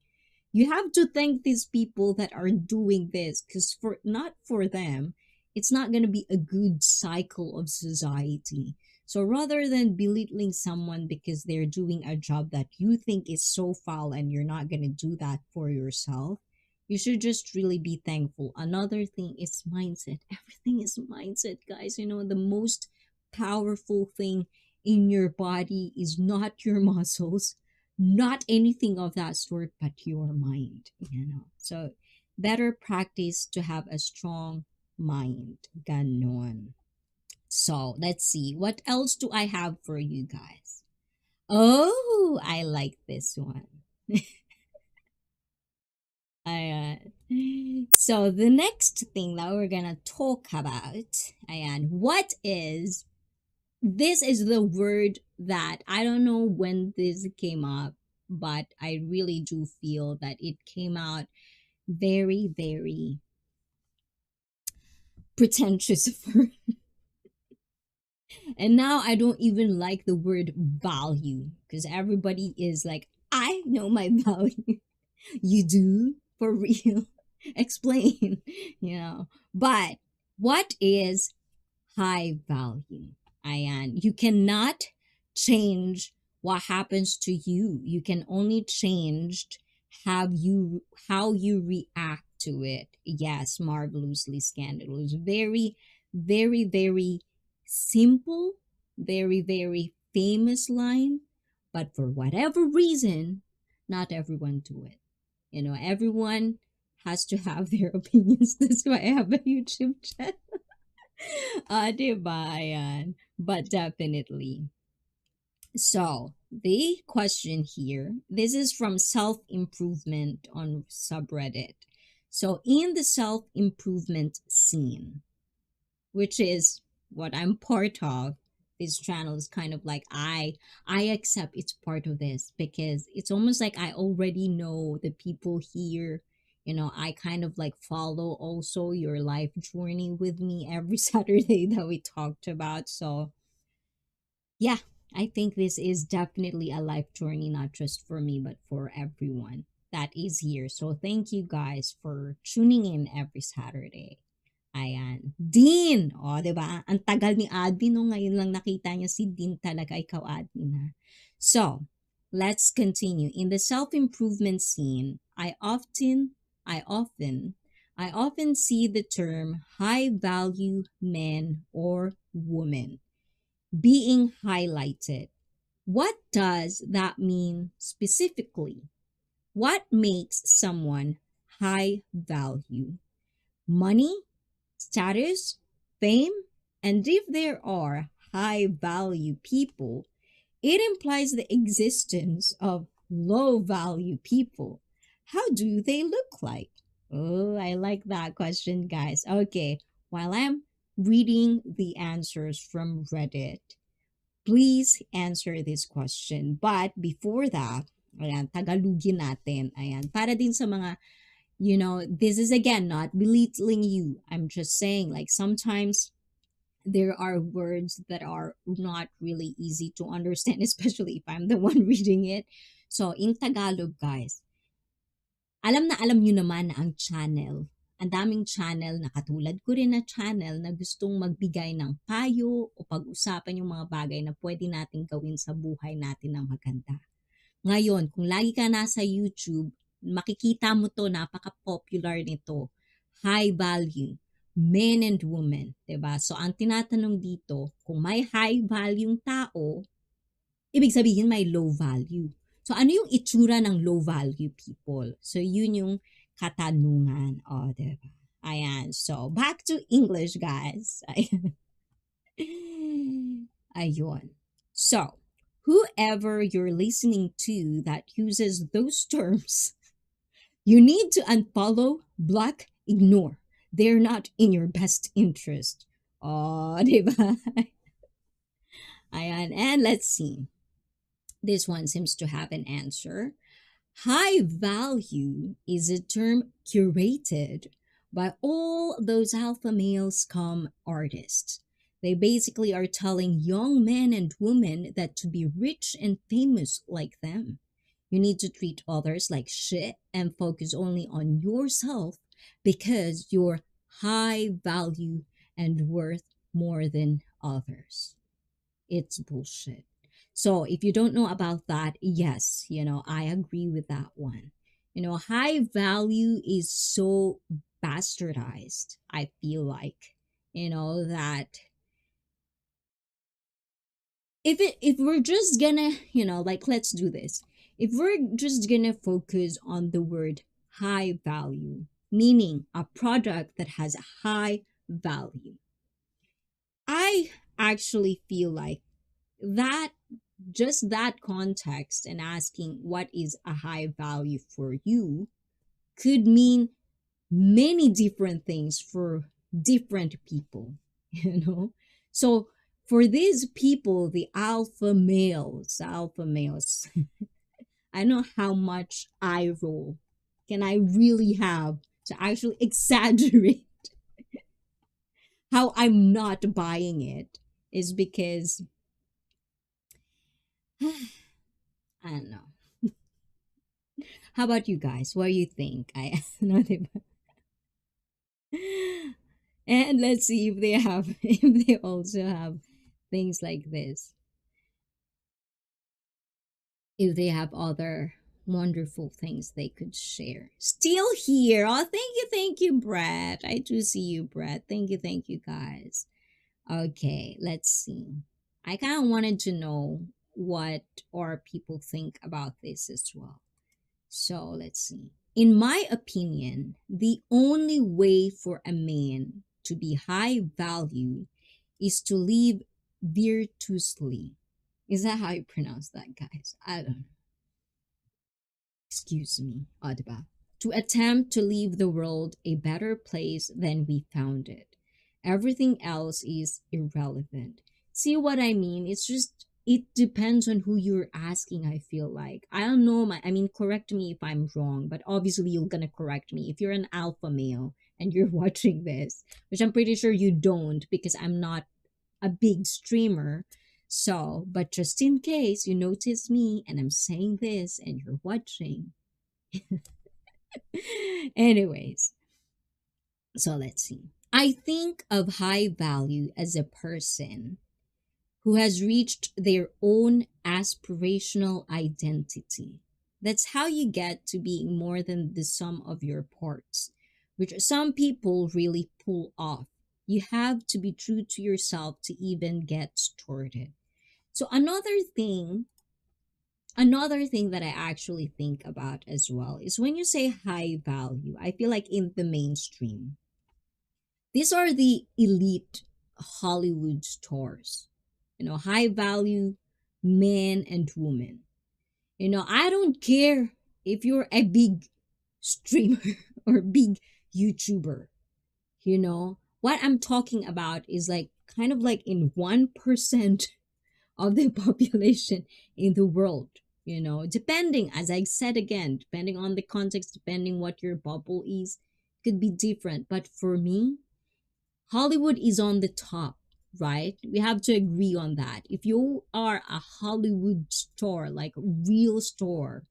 You have to thank these people that are doing this, because for not for them, it's not going to be a good cycle of society. So rather than belittling someone because they're doing a job that you think is so foul and you're not going to do that for yourself, you should just really be thankful. Another thing is mindset. Everything is mindset, guys. The most powerful thing in your body is not your muscles, not anything of that sort, but your mind. So better practice to have a strong mind. Ganon. So let's see. What else do I have for you guys? Oh, I like this one. So the next thing that we're gonna talk about, and what is this is the word that I don't know when this came up, but I really do feel that it came out very, very pretentious for, and now I don't even like the word value, because everybody is like, I know my value. You do? For real? Explain, But what is high value? Ayan. You cannot change what happens to you. You can only change how you react to it. Yes, marvelously scandalous. Very, very, very simple, very, very famous line. But for whatever reason, not everyone do it. Everyone has to have their opinions. That's why I have a YouTube channel. Diba? Ayan. But definitely. So, the question here, this is from self improvement on subreddit. So, in the self improvement scene, which is what I'm part of. This channel is kind of like I accept it's part of this, because it's almost like I already know the people here. I kind of like follow also your life journey with me every Saturday that we talked about. So yeah, I think this is definitely a life journey, not just for me, but for everyone that is here. So thank you guys for tuning in every Saturday. Ayan. Dean! O, di ba? Ang tagal ni Admin, no? Ngayon lang nakita niya si Dean talaga. Ikaw, Admin, ha? So, let's continue. In the self-improvement scene, I often see the term high-value men or women being highlighted. What does that mean specifically? What makes someone high value? Money, status, fame, and if there are high value people, it implies the existence of low value people. How do they look like? Oh, I like that question, guys. Okay, while I'm reading the answers from Reddit, please answer this question. But before that, ayan, Tagalogin natin. Ayan, para din sa mga, this is again not belittling you. I'm just saying, like, sometimes there are words that are not really easy to understand, especially if I'm the one reading it. So, in Tagalog, guys, alam nyo naman na ang channel, ang daming channel na katulad ko rin na channel na gustong magbigay ng payo o pag-usapan yung mga bagay na pwede nating gawin sa buhay natin ng maganda. Ngayon, kung lagi ka nasa YouTube, makikita mo to, napaka-popular nito. High value, men and women, 'di ba? So ang tinatanong dito, kung may high value tao, ibig sabihin may low value. So ano yung itsura ng low value people? So yun yung katanungan. O, 'di ba? Ayan. So, back to English, guys. Ayun. So, whoever you're listening to that uses those terms, you need to unfollow, block, ignore. They're not in your best interest. Oh, diba? Ayan. And let's see. This one seems to have an answer. High value is a term curated by all those alpha male scum artists. They basically are telling young men and women that to be rich and famous like them, you need to treat others like shit and focus only on yourself because you're high value and worth more than others. It's bullshit. So if you don't know about that, yes, I agree with that one. High value is so bastardized, I feel like, that if we're just gonna, like let's do this. If we're just gonna focus on the word high value, meaning a product that has a high value, I actually feel like that just that context and asking what is a high value for you could mean many different things for different people, you know? So for these people, the alpha males, I know how much eye roll can I really have to actually exaggerate how I'm not buying it is because I don't know. How about you guys? What do you think? I know they and let's see if they have if they also have things like this. If they have other wonderful things they could share. Still here. Oh, thank you, Brett. I do see you, Brett. Thank you, guys. Okay, let's see. I kind of wanted to know what our people think about this as well. So let's see. In my opinion, the only way for a man to be high value is to live virtuously. Is that how you pronounce that, guys? I don't know. Excuse me, Adba. To attempt to leave the world a better place than we found it. Everything else is irrelevant. See what I mean? It's just it depends on who you're asking, I feel like. I don't know I mean correct me if I'm wrong, but obviously you're gonna correct me if you're an alpha male and you're watching this, which I'm pretty sure you don't because I'm not a big streamer. So, but just in case you notice me and I'm saying this and you're watching. Anyways, so let's see. I think of high value as a person who has reached their own aspirational identity. That's how you get to being more than the sum of your parts, which some people really pull off. You have to be true to yourself to even get started. So another thing that I actually think about as well is when you say high value, I feel like in the mainstream, these are the elite Hollywood stars, high value men and women. I don't care if you're a big streamer or big YouTuber, what I'm talking about is like kind of like in 1% of the population in the world, depending, as I said again, depending on the context, depending what your bubble is, could be different. But for me, Hollywood is on the top, right? We have to agree on that. If you are a Hollywood star, like a real star,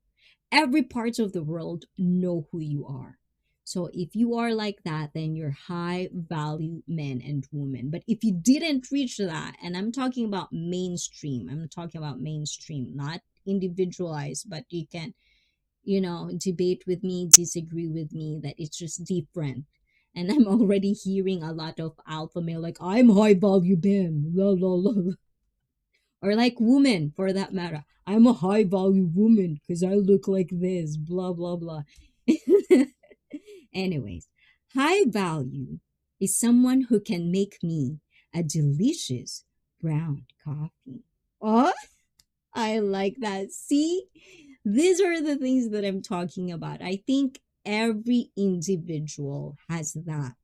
every part of the world know who you are. So if you are like that, then you're high value men and women. But if you didn't reach that, and I'm talking about mainstream, not individualized, but you can, debate with me, disagree with me, that it's just different. And I'm already hearing a lot of alpha male like, I'm high value Ben, blah, blah, blah. Or like woman for that matter. I'm a high value woman because I look like this, blah, blah, blah. Anyways, High value is someone who can make me a delicious brown coffee. Oh, I like that. See, these are the things that I'm talking about. I think every individual has that.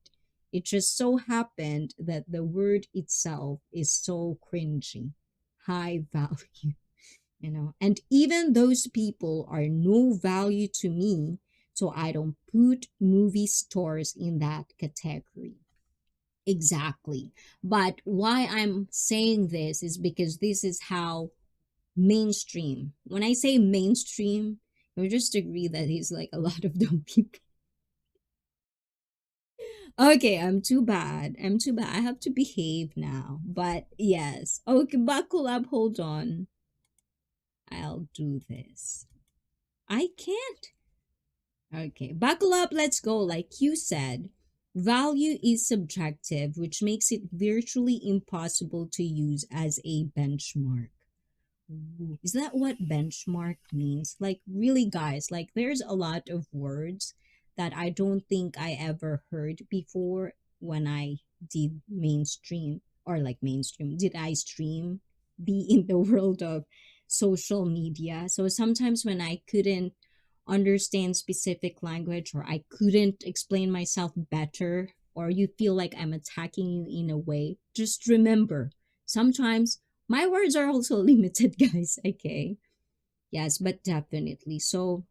It just so happened that the word itself is so cringy. High value, and even those people are no value to me, so I don't put movie stars in that category. Exactly. But why I'm saying this is because this is how mainstream. When I say mainstream, you just agree that he's like a lot of dumb people. Okay, I'm too bad. I'm too bad. I have to behave now. But yes. Okay, buckle up. Hold on. I'll do this. I can't. Okay, buckle up. Let's go. Like you said, value is subjective, which makes it virtually impossible to use as a benchmark. Ooh, is that what benchmark means? Like, really, guys, like, there's a lot of words that I don't think I ever heard before when I did mainstream or like mainstream. Did I stream be in the world of social media? So sometimes when I couldn't understand specific language or I couldn't explain myself better, or you feel like I'm attacking you in a way, just remember sometimes my words are also limited, guys. Okay. Yes, but definitely. So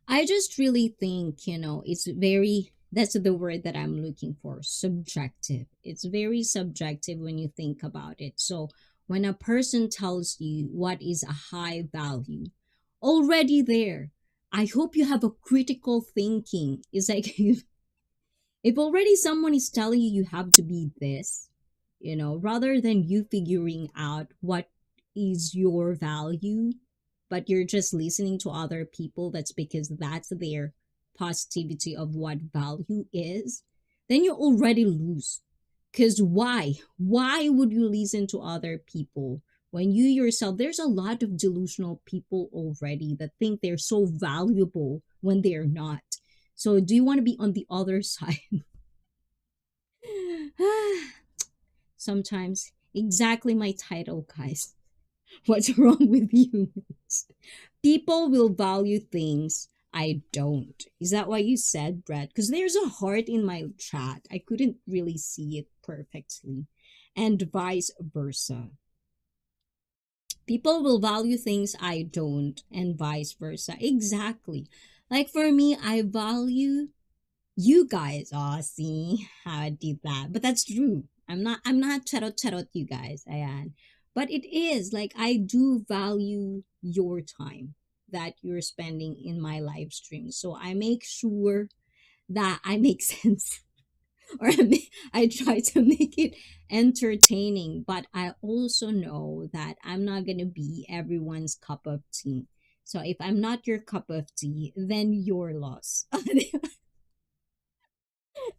I just really think, it's very, that's the word that I'm looking for, subjective. It's very subjective when you think about it. So when a person tells you what is a high value, already there, I hope you have a critical thinking. It's like if already someone is telling you you have to be this, rather than you figuring out what is your value, but you're just listening to other people, that's because that's their positivity of what value is, then you already lose. Because why? Why would you listen to other people when you yourself, there's a lot of delusional people already that think they're so valuable when they're not. So do you want to be on the other side? Sometimes exactly my title, guys. What's wrong with humans? People will value things I don't. Is that what you said, Brett? Because there's a heart in my chat. I couldn't really see it perfectly. And vice versa. People will value things I don't, and vice versa. Exactly. Like for me, I value you guys. Oh, see how I did that. But that's true. I'm not charot charot you guys. Ayan. But it is like I do value your time that you're spending in my live stream. So I make sure that I make sense, or I try to make it entertaining, but I also know that I'm not going to be everyone's cup of tea. So if I'm not your cup of tea, then you're lost.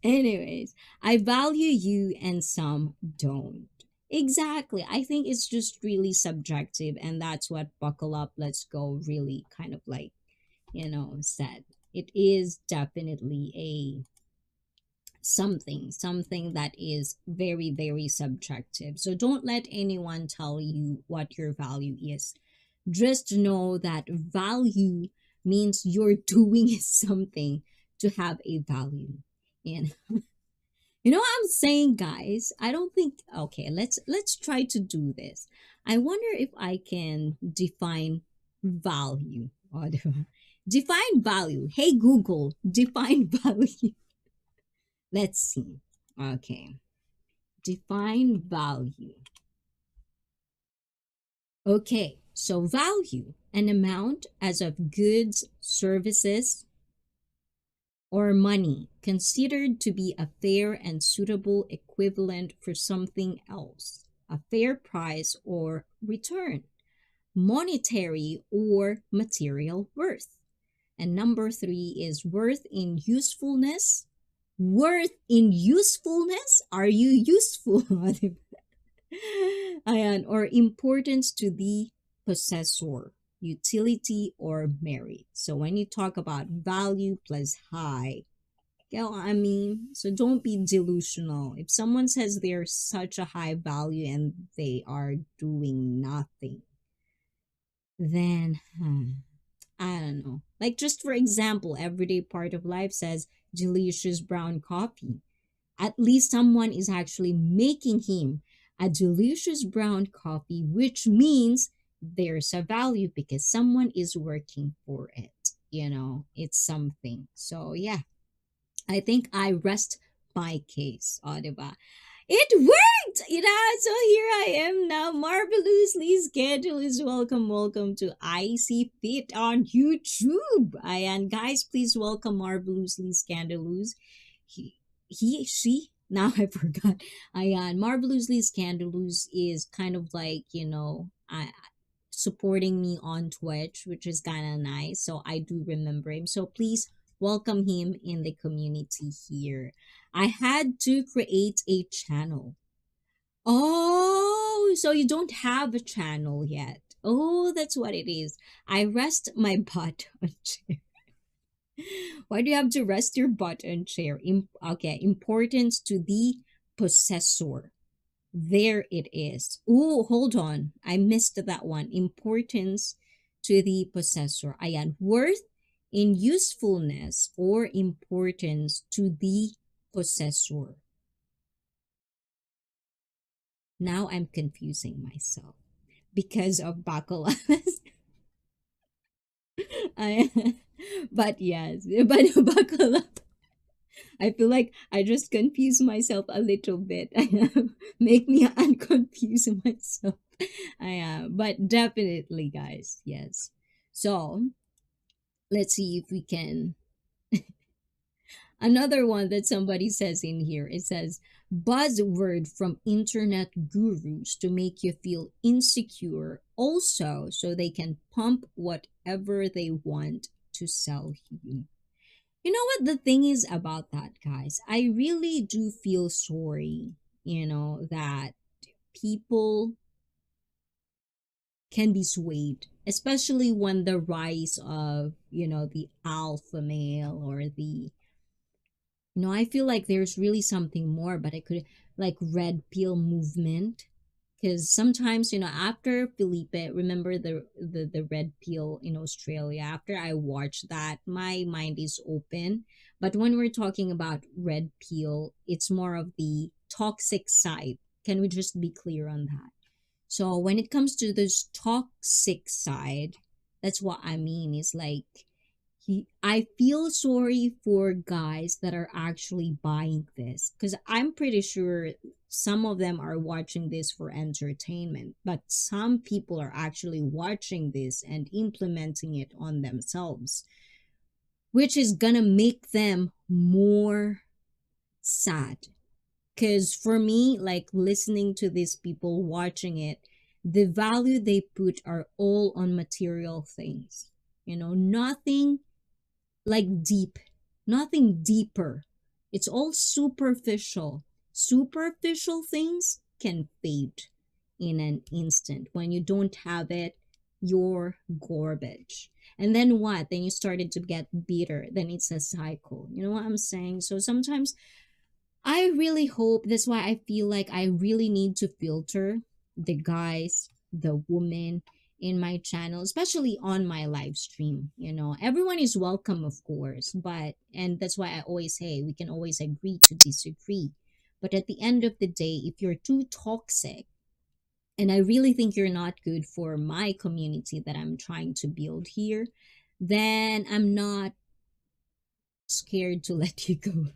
Anyways, I value you and some don't. Exactly. I think it's just really subjective, and that's what Buckle Up, Let's Go really kind of like, said. It is definitely a something that is very, very subjective. So don't let anyone tell you what your value is. Just know that value means you're doing something to have a value. And what I'm saying, guys? I don't think, okay, let's try to do this. I wonder if I can define value. Oh, define value. Hey Google, define value. Let's see. Okay. Define value. Okay. So value, an amount as of goods, services, or money considered to be a fair and suitable equivalent for something else, a fair price or return, monetary or material worth. And number three is worth in usefulness. Worth in usefulness? Are you useful? Ayan, or importance to the possessor, utility or merit. So when you talk about value plus high, I mean, so don't be delusional. If someone says they're such a high value and they are doing nothing, then I don't know. Like, just for example, everyday part of life says delicious brown coffee. At least someone is actually making him a delicious brown coffee, which means there's a value because someone is working for it. It's something. So, yeah, I think I rest my case, o, diba? It worked! So here I am now, marvelously scheduled. Welcome, welcome to ICEE Fit on YouTube. And guys, please welcome marvelously scandalous. She. Now I forgot. Ayan, marvelously scandalous is kind of like I supporting me on Twitch, which is kind of nice. So I do remember him. So please welcome him in the community here. I had to create a channel. Oh, so you don't have a channel yet. Oh, that's what it is. I rest my butt on chair. Why do you have to rest your butt on chair? Okay, importance to the possessor. There it is. Oh, hold on. I missed that one. Importance to the possessor. Ayan. Worth in usefulness or importance to the possessor. Now I'm confusing myself because of bacalaos. I, but yes, but bacala. I feel like I just confuse myself a little bit. Make me unconfuse myself. But definitely, guys, yes. So let's see if we can. Another one that somebody says in here, it says buzzword from internet gurus to make you feel insecure, also so they can pump whatever they want to sell you. You know what the thing is about that, guys? I really do feel sorry, that people can be swayed, especially when the rise of, the alpha male or the, I feel like there's really something more, but I could, like, red pill movement. Because sometimes, after Felipe, remember the red pill in Australia, after I watched that, my mind is open. But when we're talking about red pill, it's more of the toxic side. Can we just be clear on that? So when it comes to this toxic side, that's what I mean. Is like I feel sorry for guys that are actually buying this because I'm pretty sure some of them are watching this for entertainment, but some people are actually watching this and implementing it on themselves, which is gonna make them more sad. Because for me, like listening to these people watching it, the value they put are all on material things. Nothing like deep, nothing deeper. It's all superficial. Superficial things can fade in an instant. When you don't have it, you're garbage. And then what? Then you started to get bitter. Then it's a cycle. You know what I'm saying? So sometimes I really hope, that's why I feel like I really need to filter the guys, the women in my channel, especially on my live stream. Everyone is welcome, of course, and that's why I always say we can always agree to disagree. But at the end of the day, if you're too toxic, and I really think you're not good for my community that I'm trying to build here, then I'm not scared to let you go.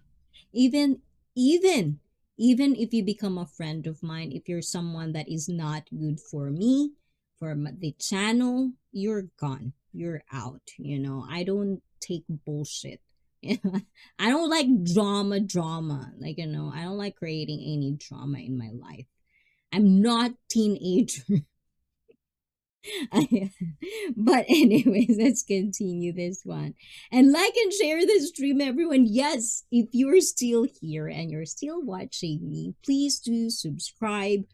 even even even if you become a friend of mine, if you're someone that is not good for me, for the channel, you're gone, you're out. I don't take bullshit. I don't like drama, like, I don't like creating any drama in my life. I'm not teenager. But anyways, let's continue this one. And like and share this stream, everyone. Yes, if you're still here and you're still watching me, please do subscribe,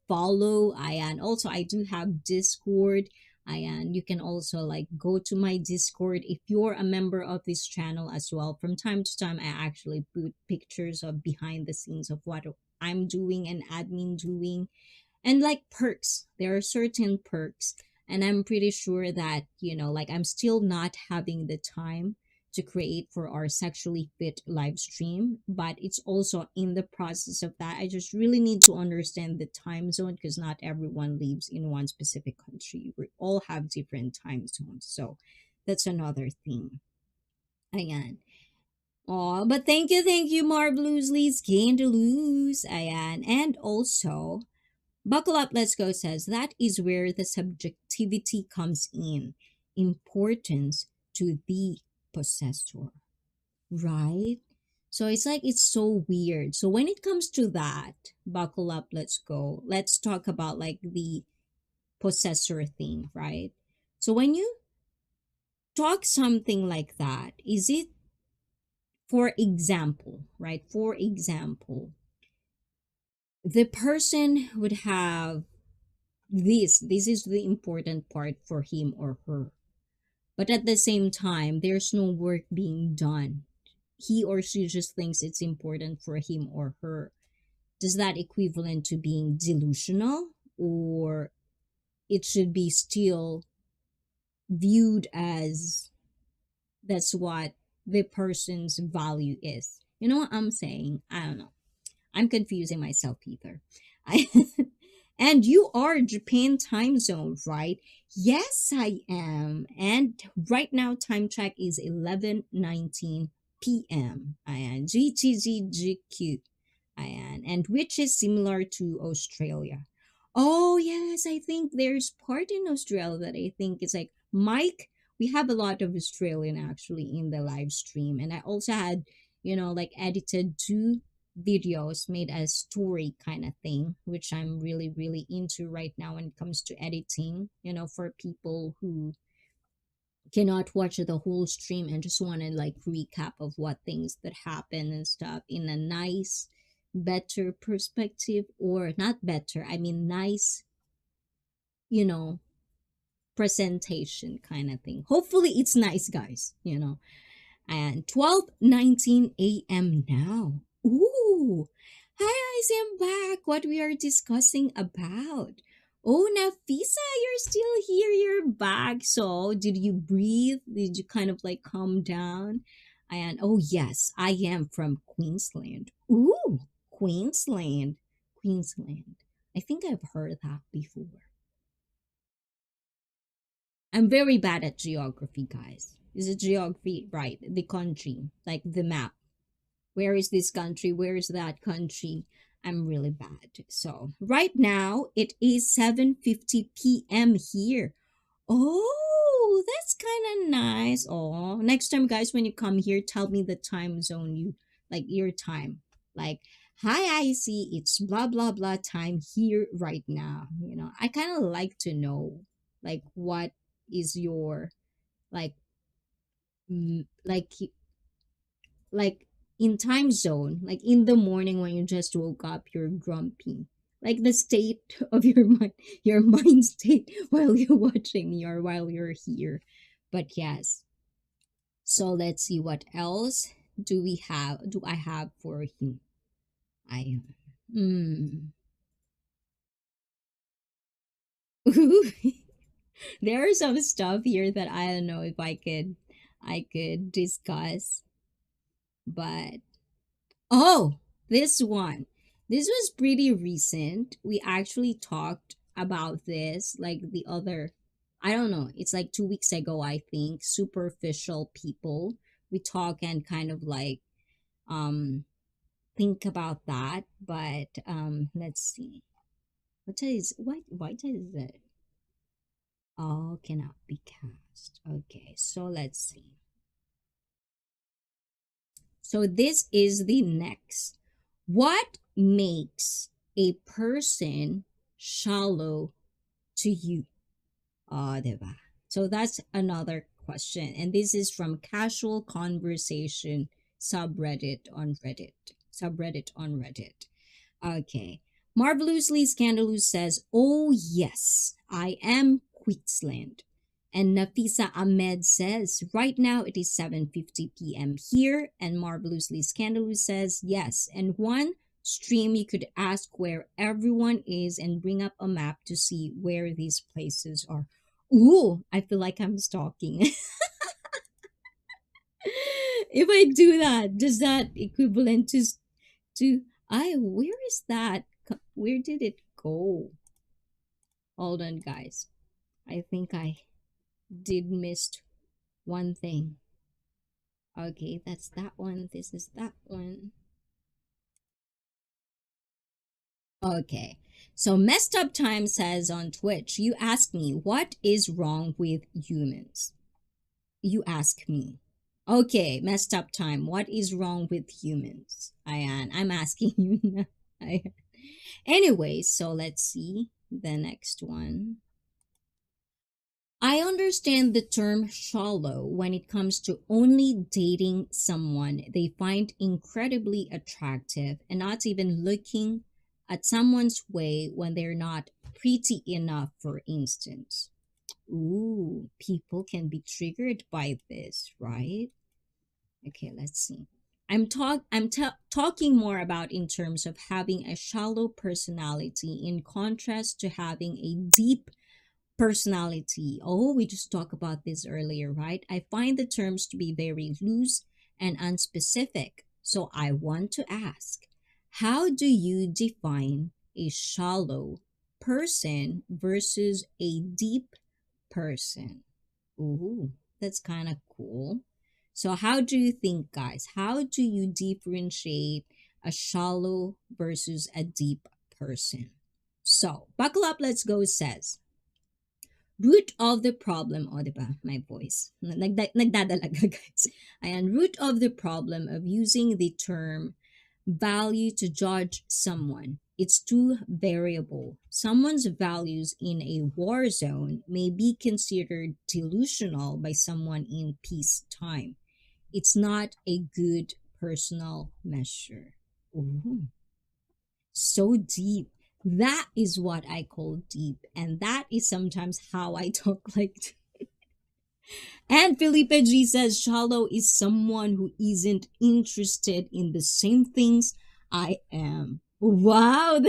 follow. And also I do have Discord. And you can also like go to my Discord if you're a member of this channel as well. From time to time, I actually put pictures of behind the scenes of what I'm doing and admin doing, and like perks. There are certain perks, and I'm pretty sure that, like I'm still not having the time to create for our sexually fit live stream, but it's also in the process of that. I just really need to understand the time zone because not everyone lives in one specific country. We all have different time zones, so that's another thing. Ayan. Oh, but thank you, Marvelously Scandalous. Ayan. And also, Buckle Up, Let's Go says that is where the subjectivity comes in. Importance to the possessor, right? So it's like it's so weird. So when it comes to that, Buckle Up, Let's Go, let's talk about like the possessor thing, right? So when you talk something like that, is it, for example, right? For example, the person would have this is the important part for him or her, but at the same time there's no work being done. He or she just thinks it's important for him or her. Does that equivalent to being delusional, or it should be still viewed as that's what the person's value is? You know what I'm saying? I don't know. I'm confusing myself, Peter. I and you are Japan time zone, right? Yes, I am. And right now time check is 11:19 p.m. And GTGGQ. And which is similar to Australia. Oh yes, I think there's part in Australia that I think it's like Mike. We have a lot of Australian actually in the live stream, and I also had, like edited two videos made as story kind of thing, which I'm really really into right now when it comes to editing. For people who cannot watch the whole stream and just want to like recap of what things that happen and stuff in a nice better perspective, or not better, I mean nice, you know presentation kind of thing. Hopefully it's nice, guys. And 12:19 a.m. now. Ooh. Hi guys, I'm back. What we are discussing about. Oh, Nafisa, you're still here. You're back. So, did you breathe? Did you kind of like calm down? And oh yes, I am from Queensland. Ooh, Queensland. Queensland. I think I've heard that before. I'm very bad at geography, guys. Is it geography? Right. The country, like the map. Where is this country? Where is that country? I'm really bad. So right now it is 7:50 p.m. here. Oh, that's kind of nice. Oh, next time, guys, when you come here, tell me the time zone you like your time. Like, hi, ICEE, it's blah blah blah time here right now. I kind of like to know, like, what is your like, like like in time zone, like in the morning when you just woke up, you're grumpy. Like the state of your mind, your mind state while you're watching me or while you're here. But yes. So let's see what else do I have for him. I mm. There are some stuff here that I don't know if I could discuss, but oh, this one. This was pretty recent. We actually talked about this like the other, I don't know, it's like 2 weeks ago, I think. Superficial people. We talk and kind of like um think about that. But let's see. What is it? Oh, cannot be cast. Okay, so let's see. So this is the next. What makes a person shallow to you? Ah, diba? So that's another question. And this is from Casual Conversation subreddit on Reddit. Subreddit on Reddit. Okay. Marvelously Scandalous says, "Oh yes, I am Queensland." And Nafisa Ahmed says, "Right now it is 7:50 p.m. here." And Marvelously Scandalous says, "Yes." And one stream you could ask where everyone is and bring up a map to see where these places are. Ooh, I feel like I'm stalking. If I do that, does that equivalent to I where is that? Where did it go? Hold on, guys. I think I did missed one thing. Okay, that's that one. This is that one. Okay. So Messed Up Time says on Twitch, you ask me, what is wrong with humans? You ask me. Okay, Messed Up Time, what is wrong with humans? I'm asking you now. Anyway, so let's see the next one. I understand the term shallow when it comes to only dating someone they find incredibly attractive and not even looking at someone's way when they're not pretty enough, for instance. Ooh, people can be triggered by this, right? Okay, let's see. Talking more about in terms of having a shallow personality in contrast to having a deep personality. Oh, we just talked about this earlier, right? I find the terms to be very loose and unspecific. So I want to ask, how do you define a shallow person versus a deep person? Ooh, that's kind of cool. So, how do you think, guys? How do you differentiate a shallow versus a deep person? So, buckle up, let's go, says. Root of the problem, o, diba? My voice. Nagdadalaga, guys. Ayan, root of the problem of using the term value to judge someone. It's too variable. Someone's values in a war zone may be considered delusional by someone in peacetime. It's not a good personal measure. Ooh, so deep. That is what I call deep. And that is sometimes how I talk like. And Felipe G says shallow is someone who isn't interested in the same things I am. Wow,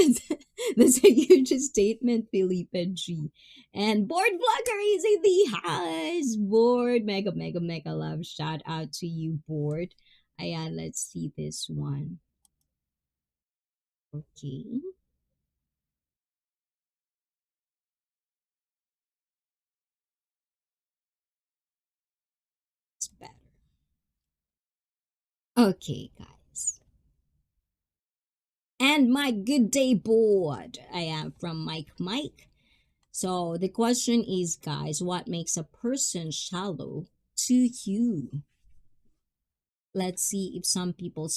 that's a huge statement, Felipe G. And Board Vlogger is in the house. Board, mega, mega, mega love. Shout out to you, Board. Ayan, let's see this one. Okay, it's better. Okay, guys. And my good day board. I am from Mike. So the question is, guys, what makes a person shallow to you? Let's see if some people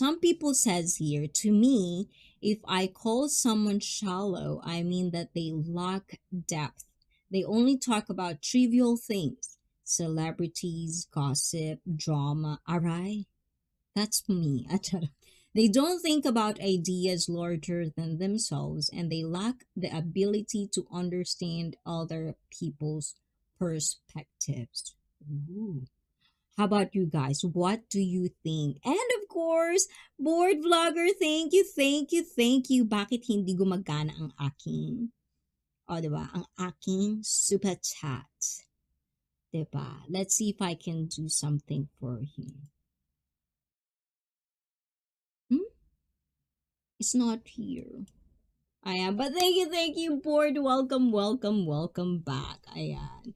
says here, to me, if I call someone shallow, I mean that they lack depth. They only talk about trivial things, celebrities, gossip, drama. Aray, that's me. They don't think about ideas larger than themselves and they lack the ability to understand other people's perspectives. Ooh. How about you guys? What do you think? And of course, board vlogger, thank you, thank you, thank you. Bakit hindi gumagana ang aking, o diba, ang aking super chat? Diba? Let's see if I can do something for him. Hmm? It's not here. Ayan. But thank you, board. Welcome, welcome, welcome back. Ayan.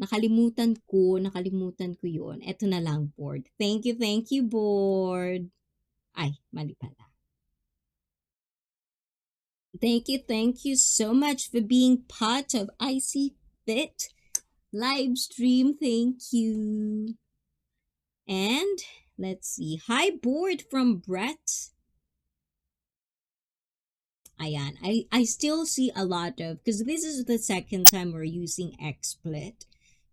Nakalimutan ko yun. Eto na lang, board. Thank you, board. Ay, mali pala. Thank you so much for being part of ICEE Fit live stream. Thank you. And let's see. Hi, board from Brett. Ayan. I still see a lot of, because this is the second time we're using XSplit.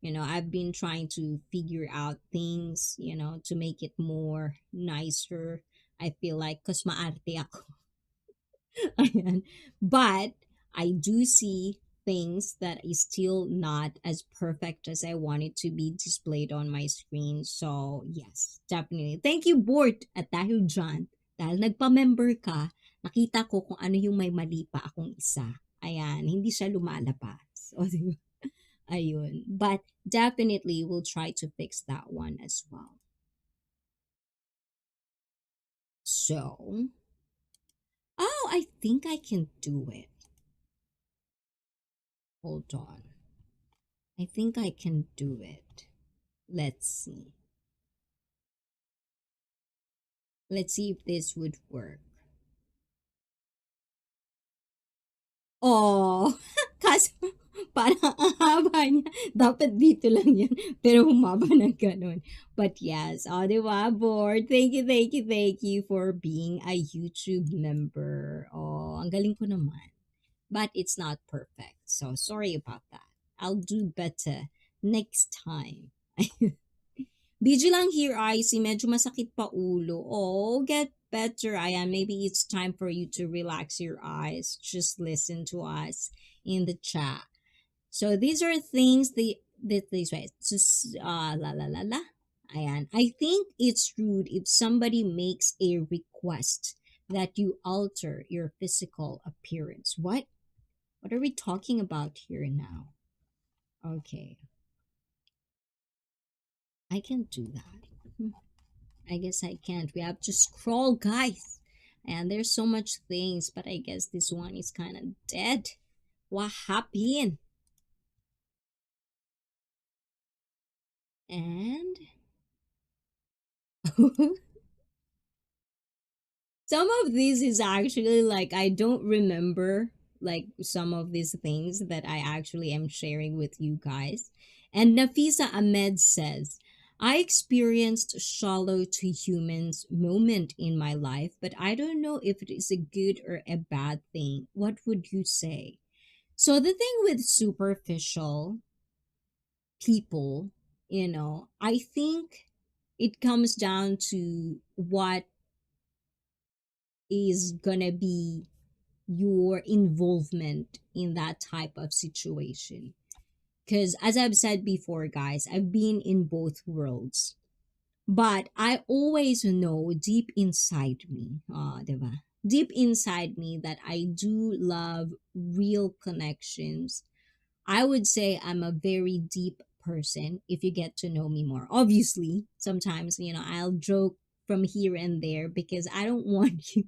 I've been trying to figure out things, to make it more nicer. I feel like, because maarte ako. Ayan. But I do see things that is still not as perfect as I want it to be displayed on my screen. So, yes, definitely. Thank you, Bort. At dahil dyan, dahil nagpa-member ka, nakita ko kung ano yung may mali pa akong isa. Ayan, hindi siya lumalabas. O, di ba? Ayun. But definitely, we'll try to fix that one as well. So, oh, I think I can do it. Hold on. I think I can do it. Let's see. Let's see if this would work. Oh, kasi parang ang haba niya. Dapat dito lang yan. Pero humaba ng ganun. But yes, oh, di ba, board? Thank you, thank you, thank you for being a YouTube member. Oh, ang galing ko naman. But it's not perfect. So, sorry about that. I'll do better next time. BG lang here, Icy. Medyo masakit pa ulo. Oh, get better. Ayan, maybe it's time for you to relax your eyes. Just listen to us in the chat. So these are things that these ways. Just la la la la. Ayan. I think it's rude if somebody makes a request that you alter your physical appearance. What? What are we talking about here now? Okay. I can do that. I guess I can't. We have to scroll, guys. And there's so much things, but I guess this one is kind of dead. What happened? And some of this is actually like I don't remember like some of these things that I actually am sharing with you guys. And Nafisa Ahmed says, I experienced shallow to humans moment in my life, but I don't know if it is a good or a bad thing. What would you say? So the thing with superficial people, I think it comes down to what is gonna be your involvement in that type of situation. Because as I've said before, guys, I've been in both worlds. But I always know deep inside me, diba? Deep inside me that I do love real connections. I would say I'm a very deep person if you get to know me more. Obviously, sometimes, I'll joke from here and there because I don't want you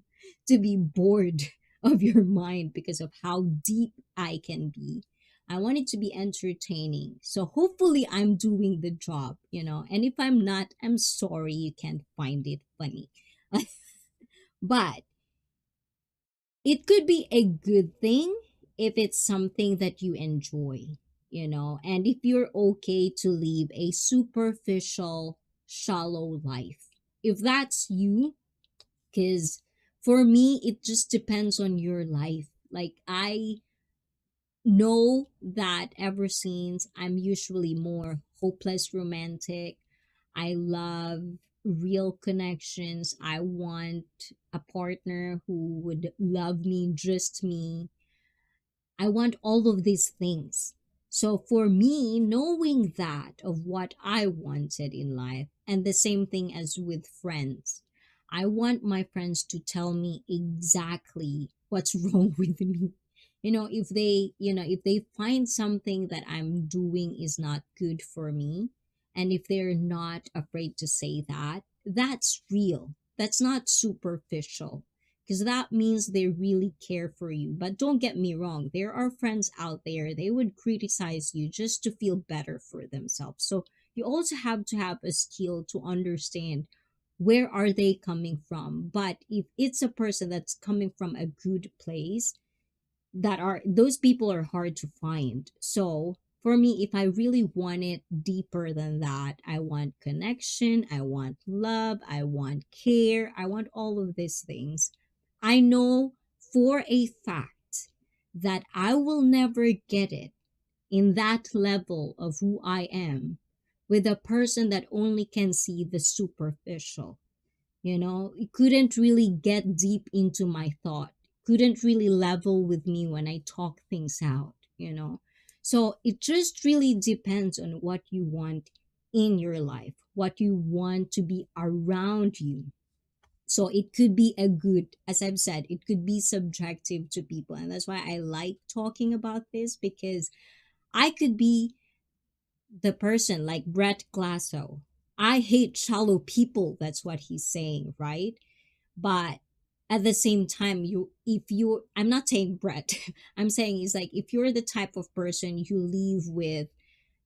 to be bored of your mind because of how deep I can be. I want it to be entertaining. So hopefully I'm doing the job. And if I'm not, I'm sorry you can't find it funny. But it could be a good thing if it's something that you enjoy, and if you're okay to live a superficial, shallow life. If that's you, because for me, it just depends on your life. Like, I know that ever since I'm usually more hopeless romantic, I love real connections. I want a partner who would love me, just me. I want all of these things. So for me, knowing that of what I wanted in life, and the same thing as with friends, I want my friends to tell me exactly what's wrong with me. If they find something that I'm doing is not good for me, and if they're not afraid to say that, that's real. That's not superficial, because that means they really care for you. But don't get me wrong, there are friends out there, they would criticize you just to feel better for themselves. So you also have to have a skill to understand where are they coming from. But if it's a person that's coming from a good place, those people are hard to find. So for me, if I really want it deeper than that, I want connection, I want love, I want care, I want all of these things. I know for a fact that I will never get it in that level of who I am with a person that only can see the superficial. It couldn't really get deep into my thought, couldn't really level with me when I talk things out. So it just really depends on what you want in your life, what you want to be around you. So it could be a good, as I've said, it could be subjective to people. And that's why I like talking about this, because I could be the person like Brett Glasso. I hate shallow people. That's what he's saying, right? But at the same time, I'm not saying Brett, I'm saying is like, if you're the type of person you live with,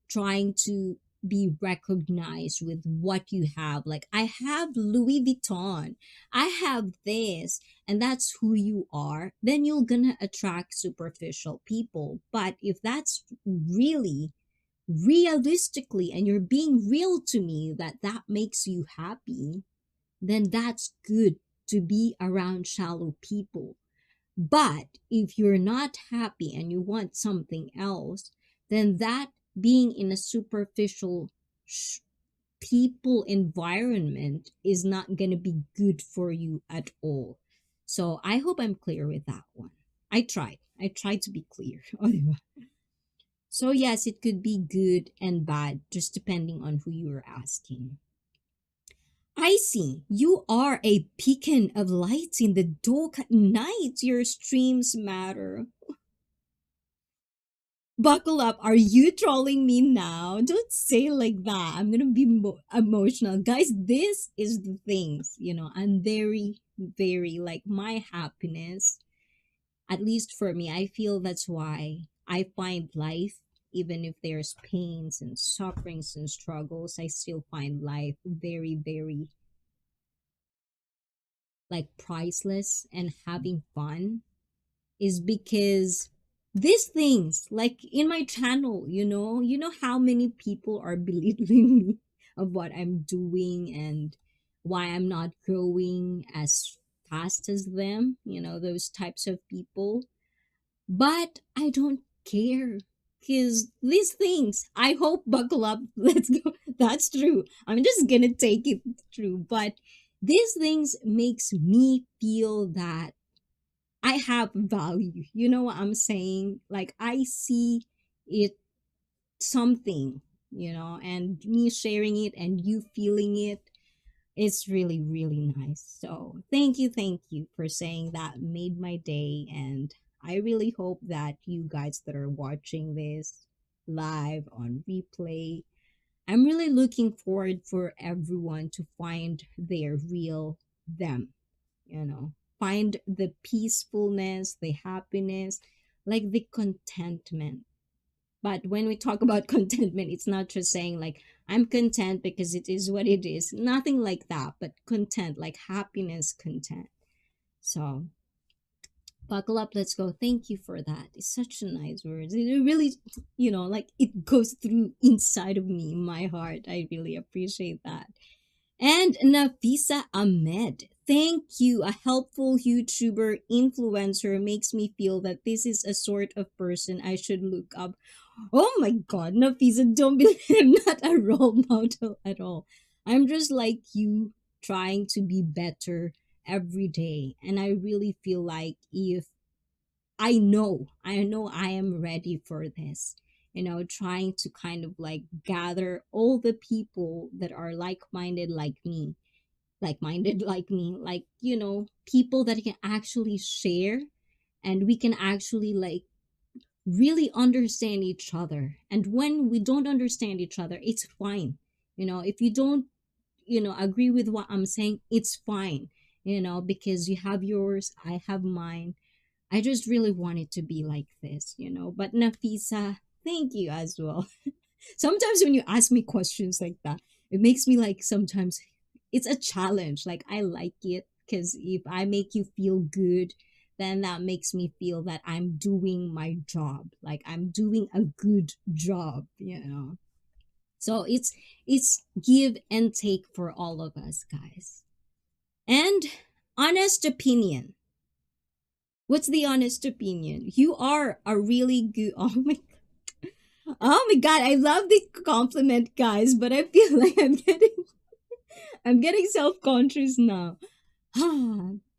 trying to be recognized with what you have, like, I have Louis Vuitton, I have this, and that's who you are, then you're gonna attract superficial people. But if that's really realistically, and you're being real to me, that makes you happy, then that's good to be around shallow people. But if you're not happy and you want something else, then that being in a superficial sh- people environment is not going to be good for you at all. So I hope I'm clear with that one. I tried to be clear. So yes, it could be good and bad, just depending on who you're asking. I see. You are a beacon of light in the dark at night. Your streams matter. Buckle up. Are you trolling me now? Don't say like that. I'm gonna be emotional. Guys, this is the things. I'm very, very like my happiness, at least for me. I feel that's why I find life, even if there's pains and sufferings and struggles, I still find life very, very like priceless, and having fun is because these things, like in my channel, you know how many people are belittling me of what I'm doing, and why I'm not growing as fast as them, those types of people. But I don't care, because these things, I hope, buckle up, let's go. That's true, I'm just gonna take it true. But these things makes me feel that I have value. You know what I'm saying? Like, I see it something, and me sharing it and you feeling it, it's really, really nice. So thank you for saying that. Made my day. And I really hope that you guys that are watching this live on replay, I'm really looking forward for everyone to find their real them, find the peacefulness, the happiness, like the contentment. But when we talk about contentment, it's not just saying like, I'm content because it is what it is. Nothing like that, but content, like happiness, content. So buckle up, let's go. Thank you for that. It's such a nice words. It really, like it goes through inside of me, my heart. I really appreciate that. And Nafisa Ahmed, thank you. A helpful YouTuber influencer makes me feel that this is a sort of person I should look up. Oh my God, Nafisa, don't believe I'm not a role model at all. I'm just like you, trying to be better every day. And I really feel like if I know I am ready for this, trying to kind of like gather all the people that are like minded like me, like, people that can actually share, and we can actually like really understand each other. And when we don't understand each other, it's fine. If you don't agree with what I'm saying, it's fine, because you have yours, I have mine. I just really want it to be like this. But Nafisa, thank you as well. Sometimes when you ask me questions like that, it makes me like sometimes it's a challenge. Like, I like it because if I make you feel good, then that makes me feel that I'm doing my job. Like, I'm doing a good job. So it's give and take for all of us, guys. And honest opinion. What's the honest opinion? You are a really good. Oh my god, I love the compliment, guys, but I feel like I'm getting self-conscious now.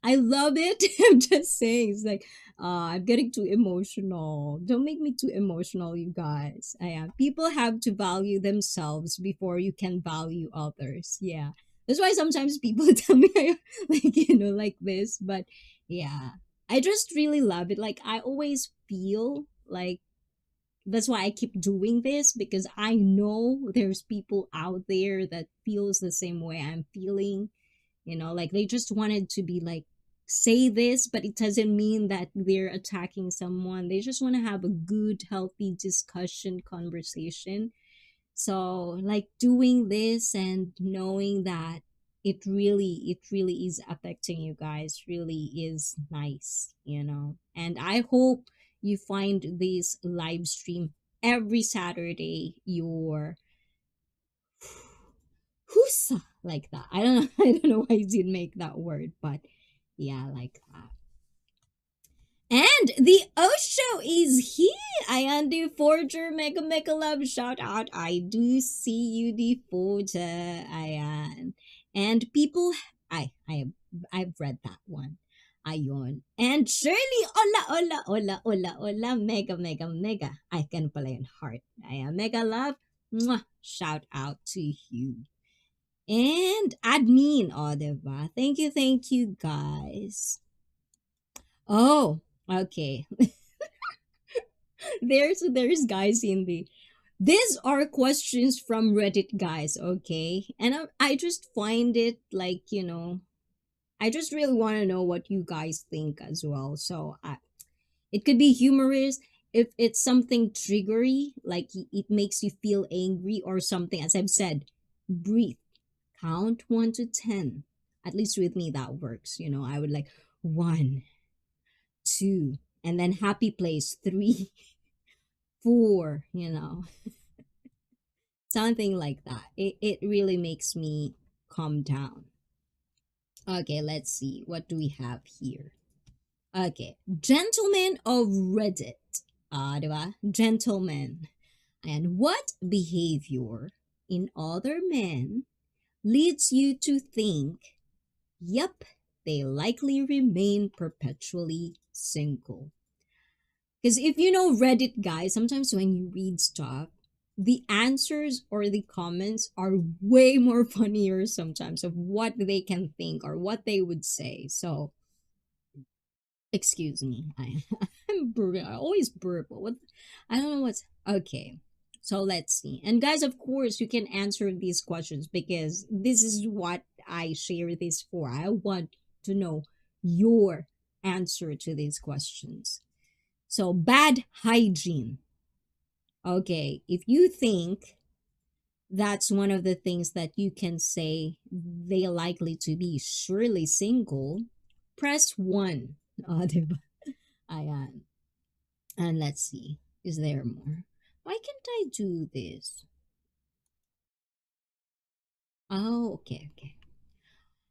I love it. I'm just saying, it's like, I'm getting too emotional. Don't make me too emotional, you guys. I am. People have to value themselves before you can value others. Yeah. That's why sometimes people tell me, like, like this. But yeah, I just really love it. Like, I always feel like that's why I keep doing this because I know there's people out there that feels the same way I'm feeling, like they just wanted to be like say this, but it doesn't mean that they're attacking someone. They just want to have a good healthy discussion conversation. So like doing this and knowing that it really is affecting you guys really is nice. And I hope you find this live stream every Saturday your who's like that. I don't know. I don't know why you did make that word, but yeah, like that. And the Osho is here. Ayan, the Forger Mega Mega Love shout out. I do see you, the Forger. Ayan. And people, I've read that one. Ayon. And Shirley, hola, hola, hola, hola, hola, mega, mega, mega. I can play in heart. Ayan, mega love. Mwah. Shout out to you. And admin, oh, diba? Thank you, guys. Oh, okay. there's guys in the. These are questions from Reddit, guys. Okay, and I just find it like I just really want to know what you guys think as well. So it could be humorous. If it's something triggery, like it makes you feel angry or something, as I've said, breathe. Count 1 to 10. At least with me, that works. I would like 1, 2, and then happy place 3, 4. Something like that. It really makes me calm down. Okay, let's see. What do we have here? Okay, gentlemen of Reddit. Diba? Gentlemen. And what behavior in other men leads you to think, yep, they likely remain perpetually single? Because if you know Reddit, guys, sometimes when you read stuff, the answers or the comments are way more funnier sometimes of what they can think or what they would say. So, excuse me, I always burp. What? I don't know what's okay. So let's see. And guys, of course, you can answer these questions because this is what I share this for. I want to know your answer to these questions. So, bad hygiene. Okay, if you think that's one of the things that you can say they likely to be surely single, press 1. Diba? Ayan. And let's see, is there more? Why can't I do this? Oh, okay.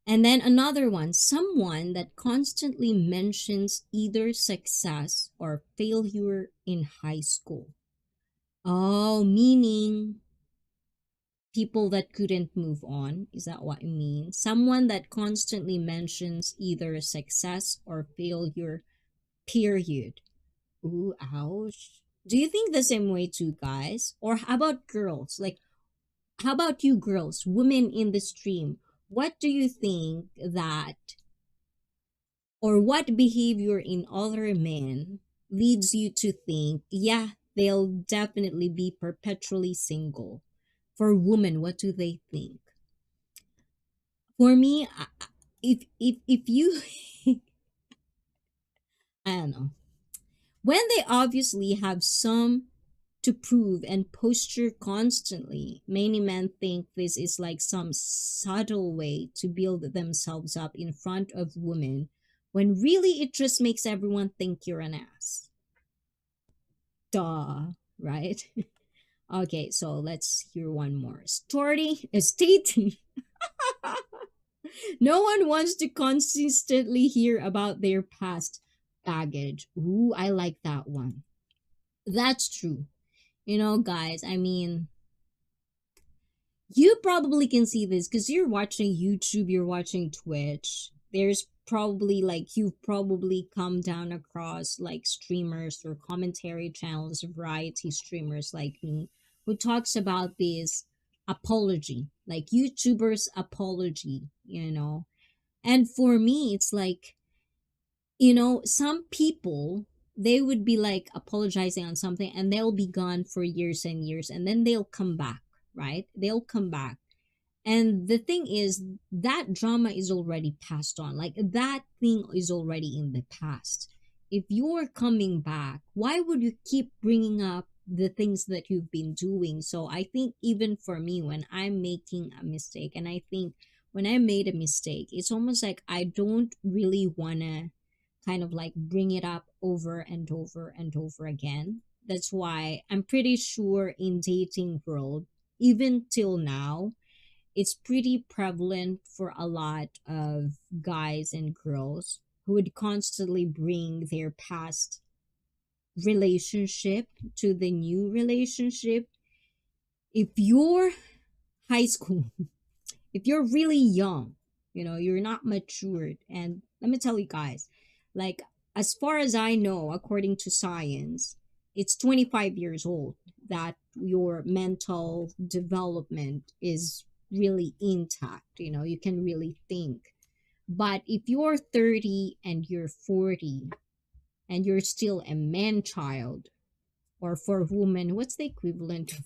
And then another one, someone that constantly mentions either success or failure in high school. Oh, meaning people that couldn't move on. Is that what you mean? Someone that constantly mentions either success or failure, period. Ooh, ouch. Do you think the same way too, guys? Or how about girls? Like, how about you girls, women in the stream? What do you think that, or what behavior in other men leads you to think, yeah, they'll definitely be perpetually single? For women, what do they think? For me, if you, I don't know, when they obviously have some to prove and posture constantly, many men think this is like some subtle way to build themselves up in front of women, when really it just makes everyone think you're an ass. Duh, right? Okay, so let's hear one more. Stating no one wants to consistently hear about their past baggage. Ooh, I like that one. That's true. Guys, I mean, you probably can see this because you're watching YouTube, you're watching Twitch. There's probably like you've probably come down across like streamers or commentary channels, variety streamers like me, who talks about this apology, like YouTubers apology, you know. And for me, it's like, some people, they would be like apologizing on something and they'll be gone for years and years and then they'll come back, right? They'll come back. And the thing is, that drama is already passed on. Like that thing is already in the past. If you're coming back, why would you keep bringing up the things that you've been doing? So I think even for me, when I'm making a mistake, and I think when I made a mistake, it's almost like I don't really want to kind of like bring it up over and over and over again. That's why I'm pretty sure in dating world, even till now, it's pretty prevalent for a lot of guys and girls who would constantly bring their past relationship to the new relationship. If you're high school, if you're really young, you're not matured. And let me tell you guys, like, as far as I know, according to science, it's 25 years old that your mental development is really intact. You can really think. But if you're 30 and you're 40 and you're still a man child, or for women, what's the equivalent of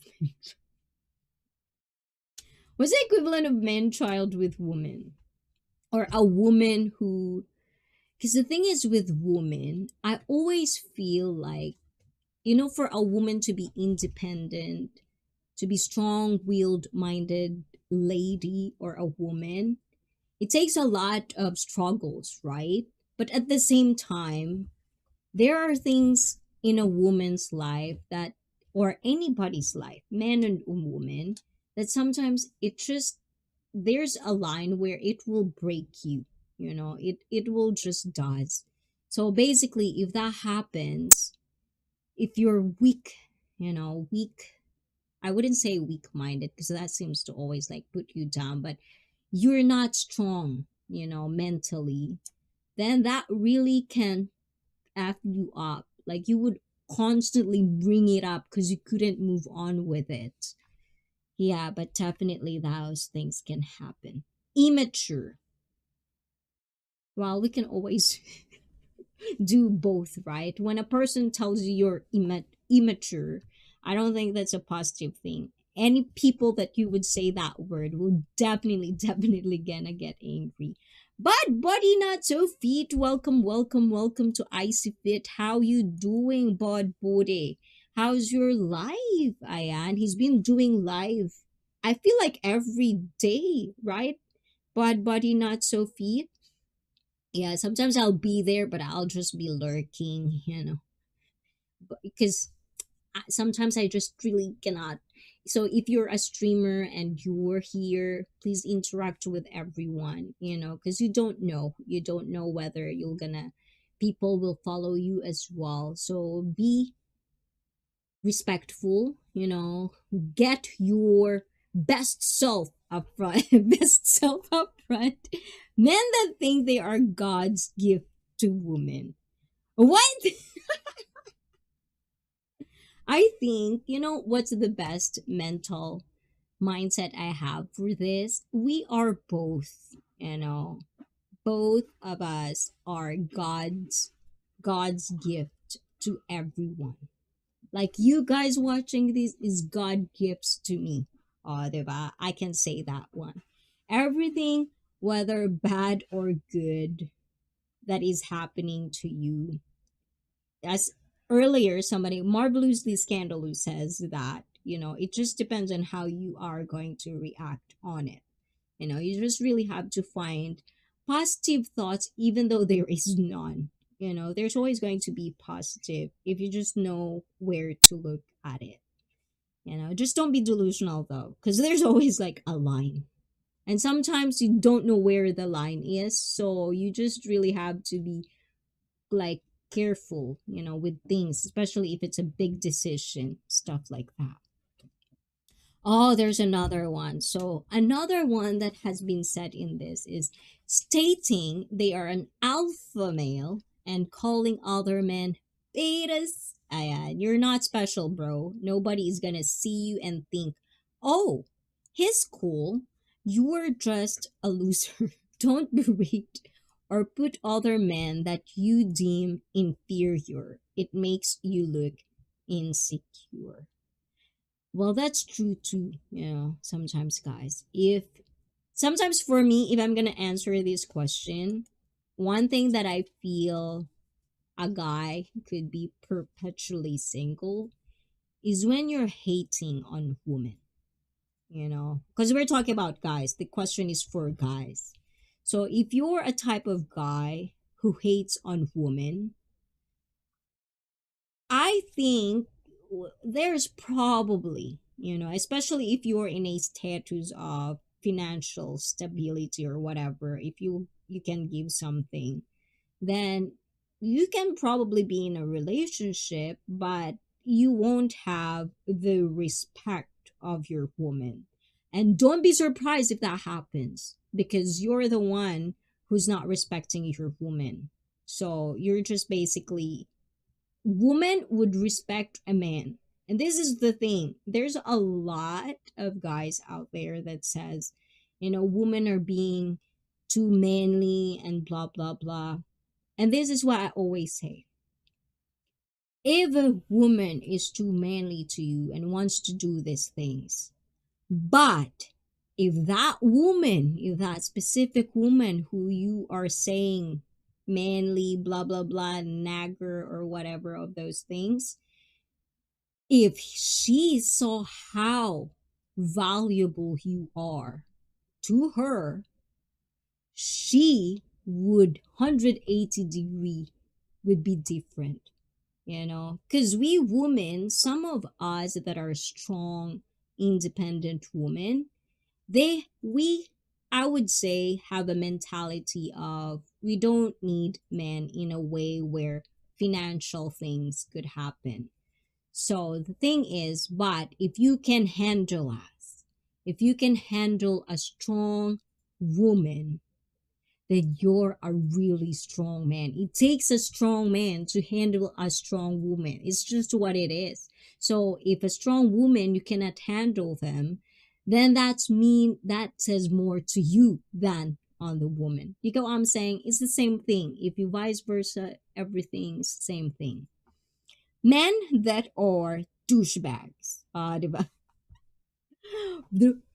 what's the equivalent of man child with woman? Or a woman who, because the thing is with women, I always feel like, for a woman to be independent, to be strong-willed minded lady or a woman, it takes a lot of struggles, right? But at the same time, there are things in a woman's life that, or anybody's life, man and woman, that sometimes it just, there's a line where it will break you. It will just does. So basically, if that happens, if you're weak, weak, I wouldn't say weak minded because that seems to always like put you down, but you're not strong, mentally, then that really can f you up. Like you would constantly bring it up because you couldn't move on with it. Yeah, but definitely those things can happen. Immature. Well, we can always do both, right? When a person tells you you're immature, I don't think that's a positive thing. Any people that you would say that word will definitely, definitely gonna get angry. But buddy, not so fit. Welcome, welcome, welcome to Icy Fit. How you doing, bud body? How's your life, Ayan? He's been doing live. I feel like every day, right? Bud buddy, not so fit. Yeah, sometimes I'll be there, but I'll just be lurking, because sometimes I just really cannot. So if you're a streamer and you're here, please interact with everyone, because you don't know whether you're gonna, people will follow you as well. So be respectful, get your best self up front, best self up front. Men that think they are God's gift to women. What? I think, what's the best mental mindset I have for this? We are both, both of us are God's gift to everyone. Like you guys watching this is God gifts to me. Oh, diba? I can say that one. Everything, whether bad or good, that is happening to you, as earlier somebody marvelously scandalous says that, it just depends on how you are going to react on it. You just really have to find positive thoughts even though there is none. There's always going to be positive if you just know where to look at it. Just don't be delusional though, because there's always like a line, and sometimes you don't know where the line is, so you just really have to be like careful, with things, especially if it's a big decision, stuff like that. Oh, there's another one. So, another one that has been said in this is stating they are an alpha male and calling other men betas. Ayan, you're not special, bro. Nobody is gonna see you and think, oh, he's cool. You're just a loser. Don't berate or put other men that you deem inferior. It makes you look insecure. Well, that's true too. Sometimes, guys. If sometimes for me, if I'm gonna answer this question, one thing that I feel a guy could be perpetually single is when you're hating on women. Because we're talking about guys. The question is for guys. So if you're a type of guy who hates on women, I think there's probably, especially if you're in a status of financial stability or whatever, if you can give something, then you can probably be in a relationship, but you won't have the respect of your woman. And don't be surprised if that happens because you're the one who's not respecting your woman. So you're just basically woman would respect a man. And this is the thing. There's a lot of guys out there that says, women are being too manly and blah blah blah. And this is what I always say. If a woman is too manly to you and wants to do these things, but if that specific woman who you are saying manly, blah, blah, blah, nagger, or whatever of those things, if she saw how valuable you are to her, she would 180 degree would be different, because we women, some of us that are strong, independent women, we I would say have a mentality of we don't need men in a way where financial things could happen. So the thing is, but if you can handle us, if you can handle a strong woman, then you're a really strong man. It takes a strong man to handle a strong woman. It's just what it is. So if a strong woman you cannot handle them, then that says more to you than on the woman. You get what I'm saying? It's the same thing. If you vice versa, everything's the same thing. Men that are douchebags. Diba?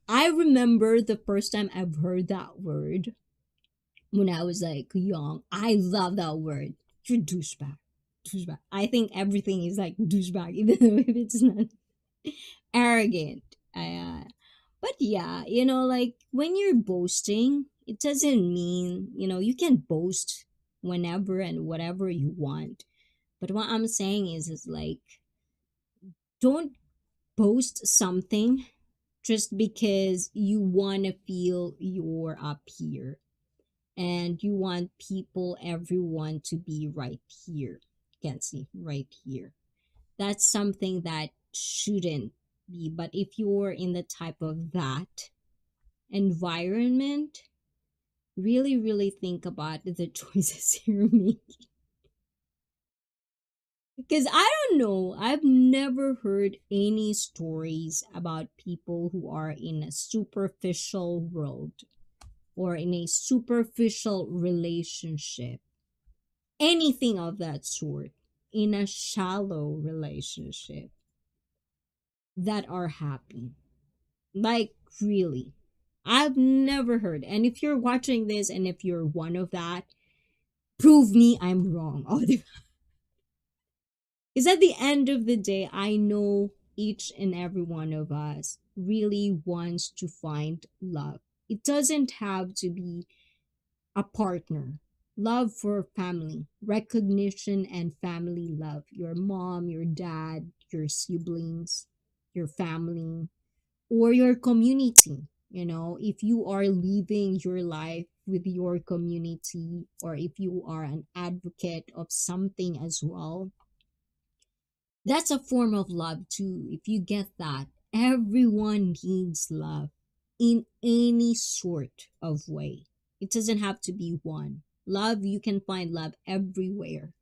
I remember the first time I've heard that word when I was like young. I love that word. You're douchebag. Douchebag. I think everything is like douchebag, even though if it's not arrogant. But yeah, like when you're boasting, it doesn't mean, you can boast whenever and whatever you want. But what I'm saying is like, don't boast something just because you want to feel you're up here and you want everyone to be right here. You can see right here. That's something that shouldn't be. But if you're in the type of that environment, really, really think about the choices you're making. Because I don't know, I've never heard any stories about people who are in a superficial world or in a superficial relationship, anything of that sort, in a shallow relationship that are happy. Like, really. I've never heard. And if you're watching this and if you're one of that, prove me I'm wrong. Is at the end of the day, I know each and every one of us really wants to find love. It doesn't have to be a partner. Love for family, recognition and family love. Your mom, your dad, your siblings, your family, or your community. If you are living your life with your community, or if you are an advocate of something as well, that's a form of love too, if you get that. Everyone needs love in any sort of way. It doesn't have to be one. Love, you can find love everywhere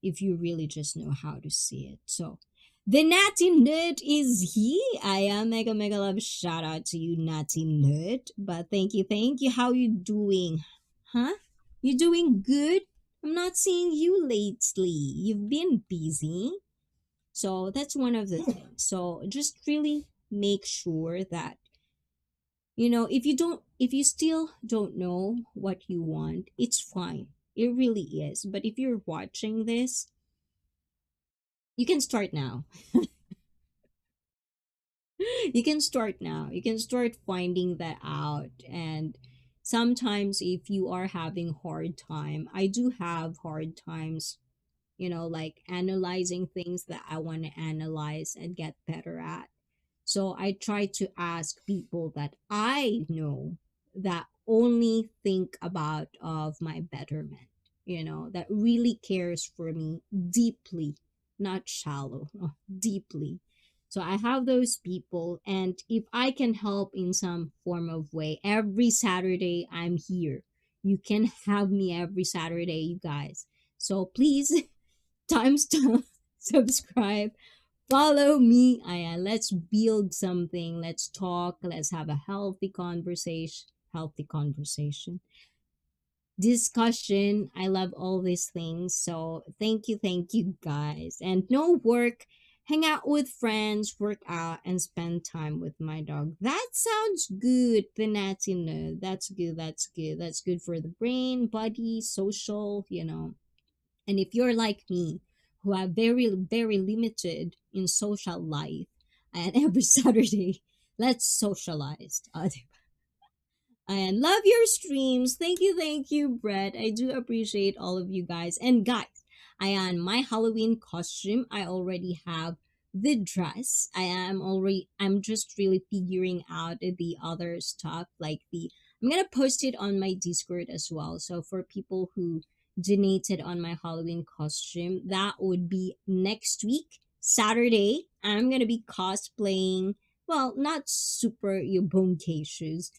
if you really just know how to see it. So, the Natty Nerd is here. I am mega mega love. Shout out to you, Natty Nerd. But thank you. How you doing? Huh? You doing good? I'm not seeing you lately. You've been busy. So that's one of the things. So just really make sure that if you still don't know what you want, it's fine. It really is. But if you're watching this, you can start now. You can start now. You can start finding that out. And sometimes if you are having hard time, I do have hard times, like analyzing things that I want to analyze and get better at. So I try to ask people that I know that only think about of my betterment, that really cares for me deeply, not shallow, deeply. So I have those people, and if I can help in some form of way, every Saturday I'm here. You can have me every Saturday, you guys. So please, timestamp, subscribe, follow me. Let's build something. Let's talk. Let's have a healthy conversation. Healthy conversation. Discussion. I love all these things. So thank you guys. And no work. Hang out with friends, work out, and spend time with my dog. That sounds good, Pinatina. That's good. That's good. That's good for the brain, body, social. And if you're like me, who are very, very limited in social life, and every Saturday, let's socialize. And love your streams. Thank you, Brett. I do appreciate all of you guys. And guys, I on my Halloween costume. I already have the dress. I'm just really figuring out the other stuff, like the I'm gonna post it on my Discord as well. So for people who donated on my Halloween costume, that would be next week, Saturday. I'm gonna be cosplaying, well, not super bone shoes,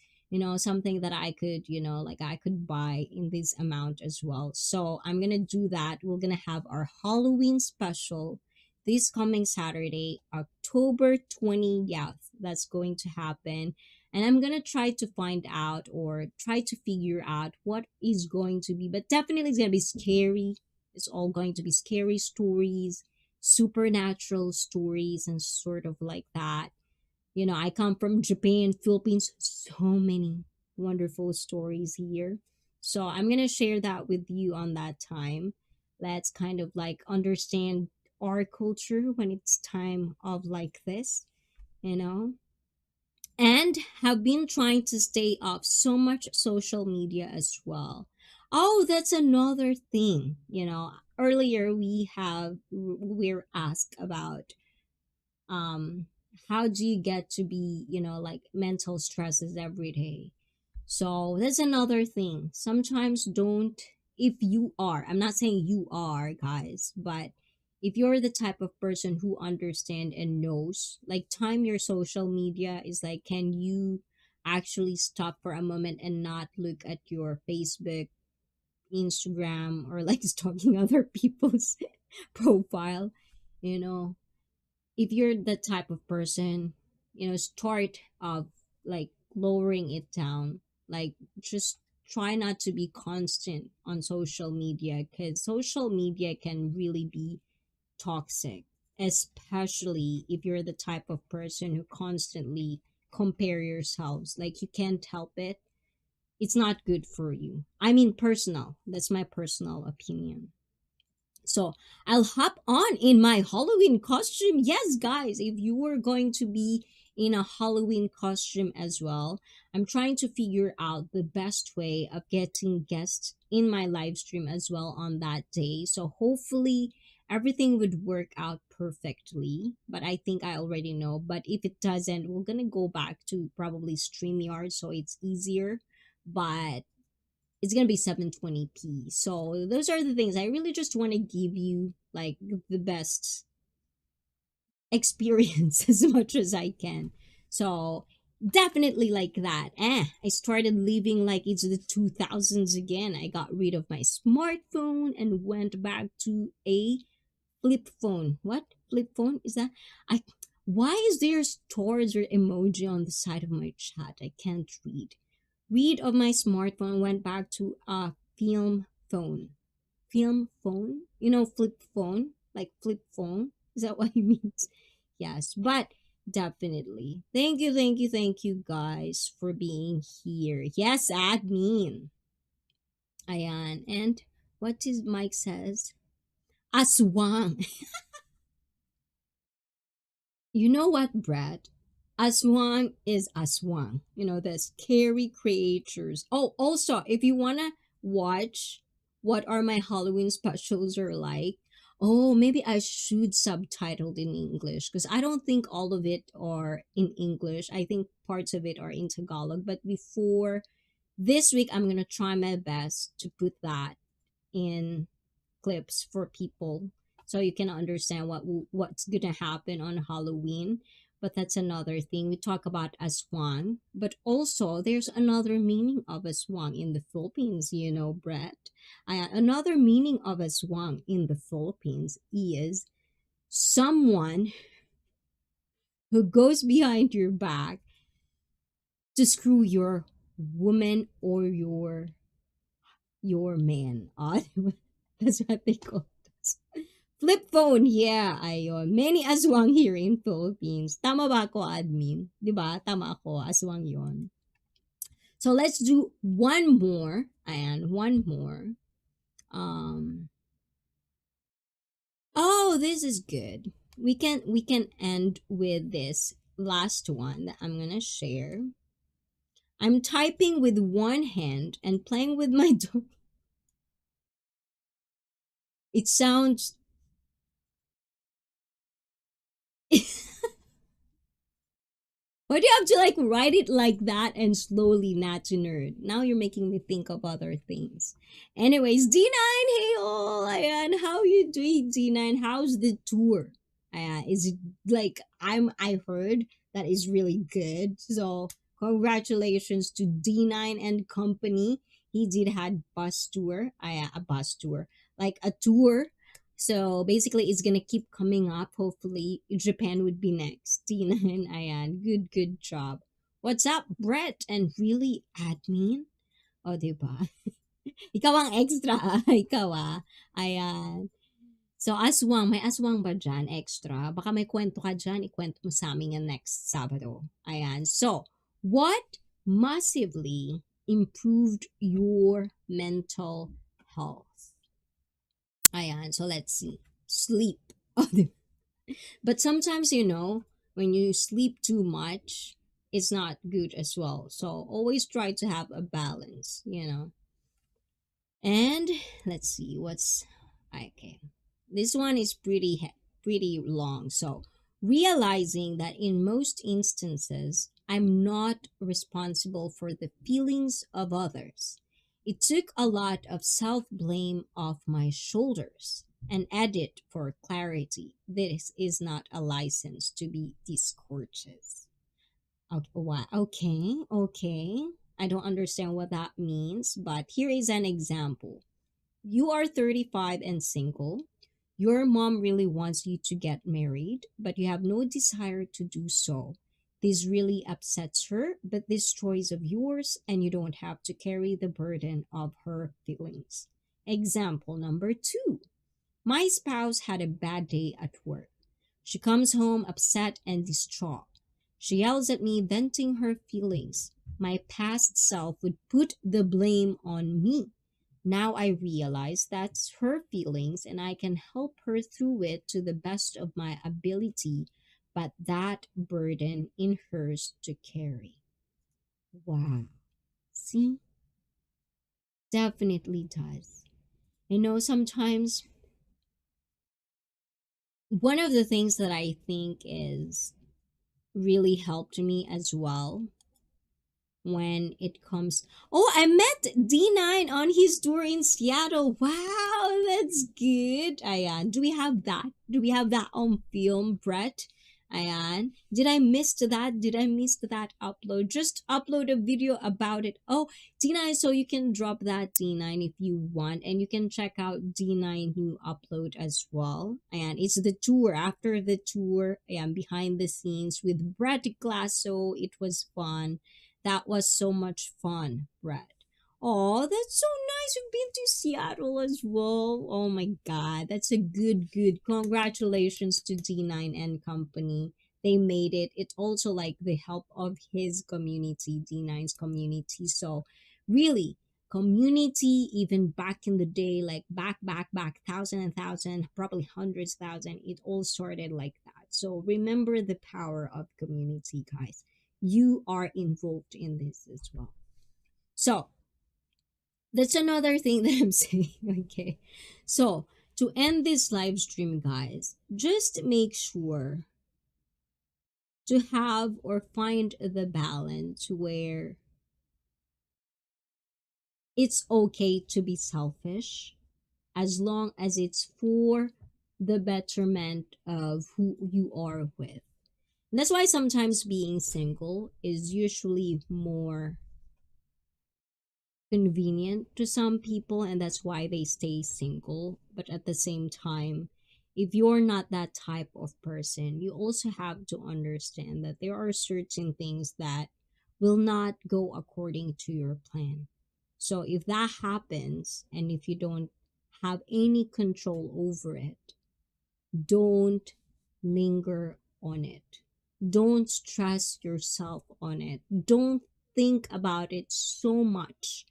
something that I could, like I could buy in this amount as well. So I'm gonna do that. We're gonna have our Halloween special this coming Saturday, October 20th. That's going to happen. And I'm gonna try to find out or try to figure out what is going to be, but definitely it's gonna be scary. It's all going to be scary stories, supernatural stories, and sort of like that. I come from Japan, Philippines, so many wonderful stories here. So I'm going to share that with you on that time. Let's kind of like understand our culture when it's time of like this, you know? And have been trying to stay off so much social media as well. Oh, that's another thing. Earlier we're asked about um how do you get to be like mental stresses every day. So that's another thing. Sometimes don't if you are I'm not saying you are, guys, but if you're the type of person who understand and knows, like, time your social media is like, can you actually stop for a moment and not look at your Facebook, Instagram, or like stalking other people's profile, you know if you're the type of person, start of like lowering it down. Like, just try not to be constant on social media, because social media can really be toxic, especially if you're the type of person who constantly compare yourselves. Like, you can't help it. It's not good for you. I mean, personal. That's my personal opinion. So I'll hop on in my Halloween costume. Yes, guys, if you were going to be in a Halloween costume as well, I'm trying to figure out the best way of getting guests in my live stream as well on that day. So hopefully everything would work out perfectly. But I think I already know. But if it doesn't, we're gonna go back to probably StreamYard so it's easier. But it's gonna be 720p. So those are the things I really just want to give you, like, the best experience as much as I can. So definitely like that. I started living like it's the 2000s again. I got rid of my smartphone and went back to a flip phone. What? Flip phone? Is that? I why is there stars or emoji on the side of my chat? I can't read. Read of my smartphone, went back to a film phone. Film phone? You know, flip phone? Like flip phone? Is that what it means? Yes, but definitely. Thank you guys for being here. Yes, admin. Ayan. And what is Mike says? Aswang. You know what, Brad? Aswang is Aswang. You know, the scary creatures. Oh, also, if you want to watch what are my Halloween specials are like, oh, maybe I should subtitle in English because I don't think all of it are in English. I think parts of it are in Tagalog. But before this week, I'm going to try my best to put that in clips for people so you can understand what's gonna happen on Halloween. But that's another thing. We talk about aswang, but also there's another meaning of aswang in the Philippines. You know, Brett. Another meaning of aswang in the Philippines is someone who goes behind your back to screw your woman or your man. That's what they call it. Flip phone, yeah, ayon. Many aswang here in Philippines. Tama ba ako, admin? 'Di ba? Tama ako, aswang yon. So let's do one more. And one more. Um Oh, this is good. We can end with this last one that I'm going to share. I'm typing with one hand and playing with my dog. It sounds Why do you have to like write it like that and slowly not to nerd? Now you're making me think of other things. Anyways, D9, hey all, ayan, how you doing, D9? How's the tour? Is it like I heard that is really good. So congratulations to D9 and company. He did had bus tour, a bus tour, like a tour, so basically, it's gonna keep coming up. Hopefully, Japan would be next. Tina and Ayan, good job. What's up, Brett? And really, admin? O, diba? Ikaw ang extra, ah. Ikaw, ah. Ayan. So, aswang. May aswang ba dyan? Extra? Baka may kwento ka dyan. Ikwento mo sa amin yung next Sabado. Ayan. So, what massively improved your mental health? Ayan, so let's see. Sleep. But sometimes, when you sleep too much, it's not good as well. So always try to have a balance. And let's see what's okay. This one is pretty long. So realizing that in most instances, I'm not responsible for the feelings of others. It took a lot of self blame off my shoulders. And edit for clarity. This is not a license to be discourteous. Okay. I don't understand what that means, but here is an example. You are 35 and single. Your mom really wants you to get married, but you have no desire to do so. This really upsets her, but this choice of yours, and you don't have to carry the burden of her feelings. Example number two. My spouse had a bad day at work. She comes home upset and distraught. She yells at me, venting her feelings. My past self would put the blame on me. Now I realize that's her feelings and I can help her through it to the best of my ability, but that burden in hers to carry. Wow. See? Definitely does. Sometimes one of the things that I think is really helped me as well when it comes. Oh, I met D9 on his tour in Seattle. Wow, that's good. Ayan. Do we have that? Do we have that on film, Brett? Ayan. Did I miss that? Did I miss that upload? Just upload a video about it. Oh, D9, so you can drop that D9 if you want. And you can check out D9 new upload as well. And it's the tour. After the tour, and behind the scenes with Brett Glasso. It was fun. That was so much fun, Brett. Oh, that's so nice. You've been to Seattle as well. Oh my God. That's a good. Congratulations to D9 and company. They made it. It's also like the help of his community, D9's community. So, really, community, even back in the day, like back, thousand and thousand, probably hundreds thousand, it all started like that. So, remember the power of community, guys. You are involved in this as well. So, that's another thing that I'm saying. Okay. So, to end this live stream, guys, just make sure to have or find the balance where it's okay to be selfish as long as it's for the betterment of who you are with. And that's why sometimes being single is usually more convenient to some people, and that's why they stay single. But at the same time, if you're not that type of person, you also have to understand that there are certain things that will not go according to your plan. So if that happens and if you don't have any control over it, don't linger on it. Don't stress yourself on it. Don't think about it so much.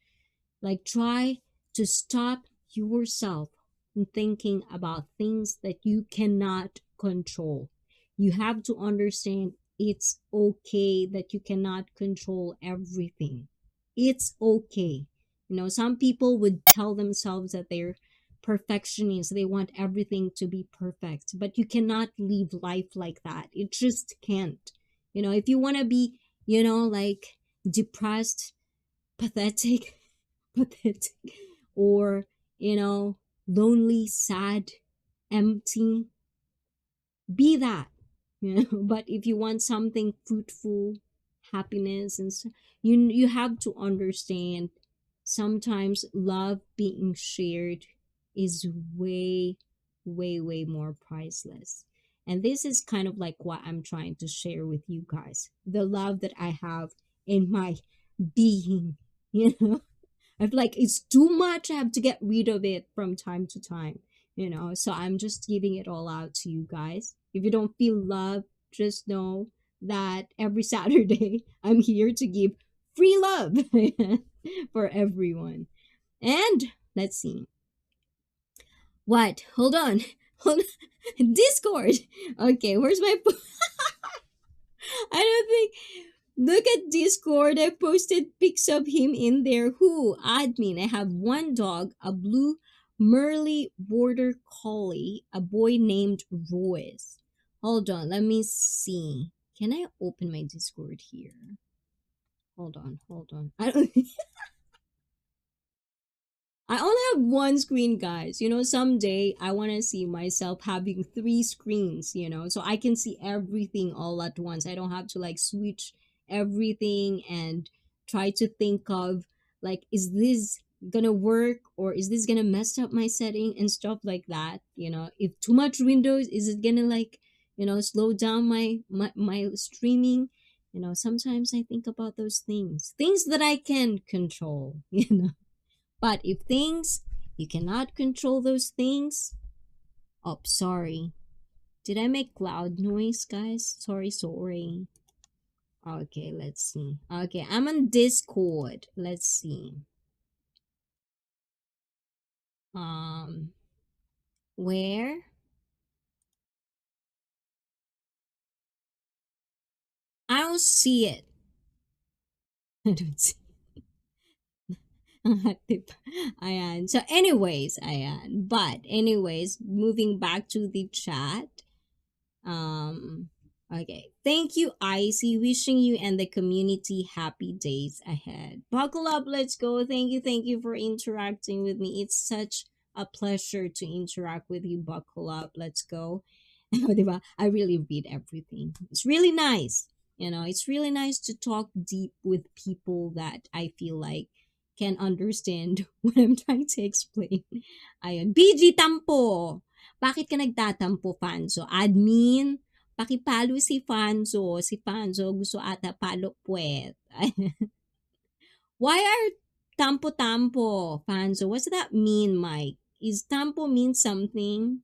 Like, try to stop yourself from thinking about things that you cannot control. You have to understand it's okay that you cannot control everything. It's okay. Some people would tell themselves that they're perfectionists, they want everything to be perfect, but you cannot live life like that. It just can't. If you want to be, like depressed, pathetic, pathetic, or lonely, sad, empty, be that. But if you want something fruitful, happiness, and so, you have to understand sometimes love being shared is way more priceless. And this is kind of like what I'm trying to share with you guys, the love that I have in my being. I feel like it's too much. I have to get rid of it from time to time. So I'm just giving it all out to you guys. If you don't feel love, just know that every Saturday I'm here to give free love for everyone. And let's see. What? Hold on. Hold on. Discord. Okay, where's my I don't think. Look at Discord. I posted pics of him in there. Who? Admin. I have one dog, a blue Merle border collie, a boy named Royce. Hold on. Let me see. Can I open my Discord here? Hold on. Hold on. I don't. I only have one screen, guys. Someday I want to see myself having three screens, so I can see everything all at once. I don't have to like switch everything and try to think of like, is this gonna work or is this gonna mess up my setting and stuff like that. If too much windows, is it gonna like, slow down my streaming? Sometimes I think about those things that I can control. But if things you cannot control those things, oh, sorry. Did I make loud noise, guys? Sorry. Okay, let's see. Okay, I'm on Discord. Let's see. Um, where? I don't see it. I don't see. Ayan. So, anyways, ayan. But, anyways, moving back to the chat. Um, okay. Thank you, ICEE. Wishing you and the community happy days ahead. Buckle up. Let's go. Thank you for interacting with me. It's such a pleasure to interact with you. Buckle up. Let's go. Diba? I really read everything. It's really nice. It's really nice to talk deep with people that I feel like can understand what I'm trying to explain. Ayun. BG Tampo! Bakit ka nagtatampo, Fanzo? Admin? Pakipalo si Fanzo. Si Fanzo gusto ata palo puwet. Why are tampo-tampo, Fanzo? What's that mean, Mike? Is tampo mean something?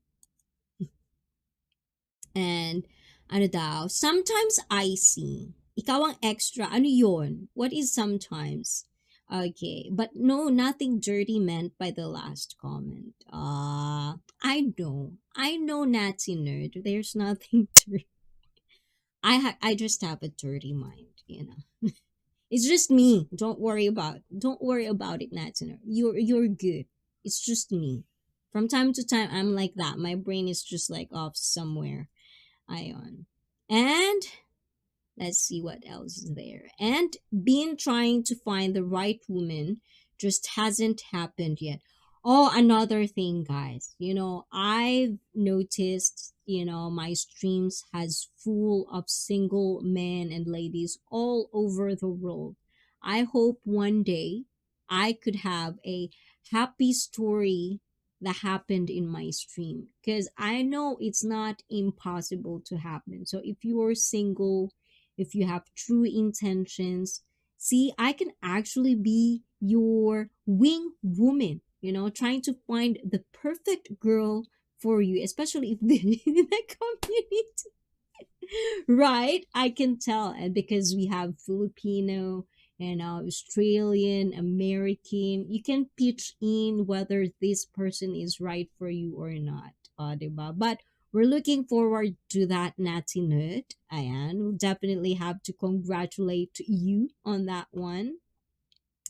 And ano daw, sometimes icy. Ikaw ang extra. Ano yon? What is sometimes? Okay, but no, nothing dirty meant by the last comment. I know, Nazi nerd. There's nothing dirty. I just have a dirty mind. It's just me. Don't worry about it, Nazi nerd. You're good. It's just me. From time to time, I'm like that. My brain is just like off somewhere. Ion. And let's see what else is there. And been trying to find the right woman just hasn't happened yet. Oh, another thing, guys. I've noticed, my streams has full of single men and ladies all over the world. I hope one day I could have a happy story that happened in my stream, because I know it's not impossible to happen. So if you're single, if you have true intentions, see, I can actually be your wing woman, trying to find the perfect girl for you, especially if they're in the community. Right? I can tell. And because we have Filipino and Australian, American, you can pitch in whether this person is right for you or not. Diba? But we're looking forward to that, Natty Nerd. Ayan, we'll definitely have to congratulate you on that one.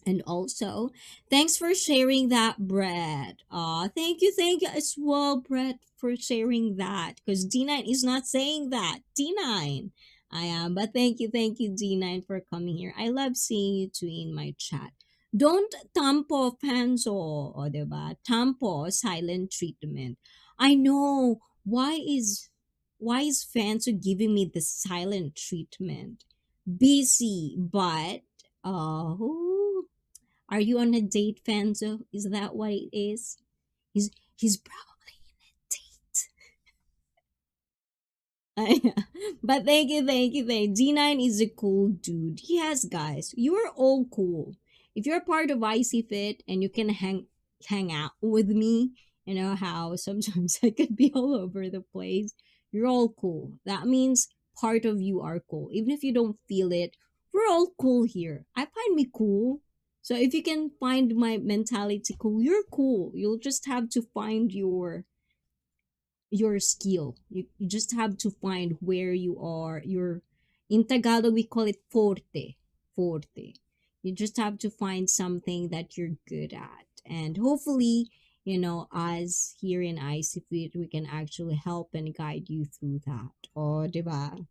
And also, thanks for sharing that, Brett. Thank you as well, Brett, for sharing that. Because D9 is not saying that. D9. I am. But thank you, D9, for coming here. I love seeing you two in my chat. Don't tampo fanzo, o diba? Tampo, silent treatment. I know. Why is fanzo giving me the silent treatment? Busy, but oh, are you on a date, Fanzo? Is that what it is? He's probably in a date. But thank you. D9 is a cool dude. Yes, guys, you are all cool. If you're part of ICEE Fit and you can hang out with me, you know how sometimes I could be all over the place. You're all cool. That means part of you are cool. Even if you don't feel it, we're all cool here. I find me cool. So if you can find my mentality cool, you're cool. You'll just have to find your skill. You just have to find where you are. In Tagalog we call it forte. Forte. You just have to find something that you're good at. And hopefully, us here in ICFIT, we can actually help and guide you through that. Oh, diba?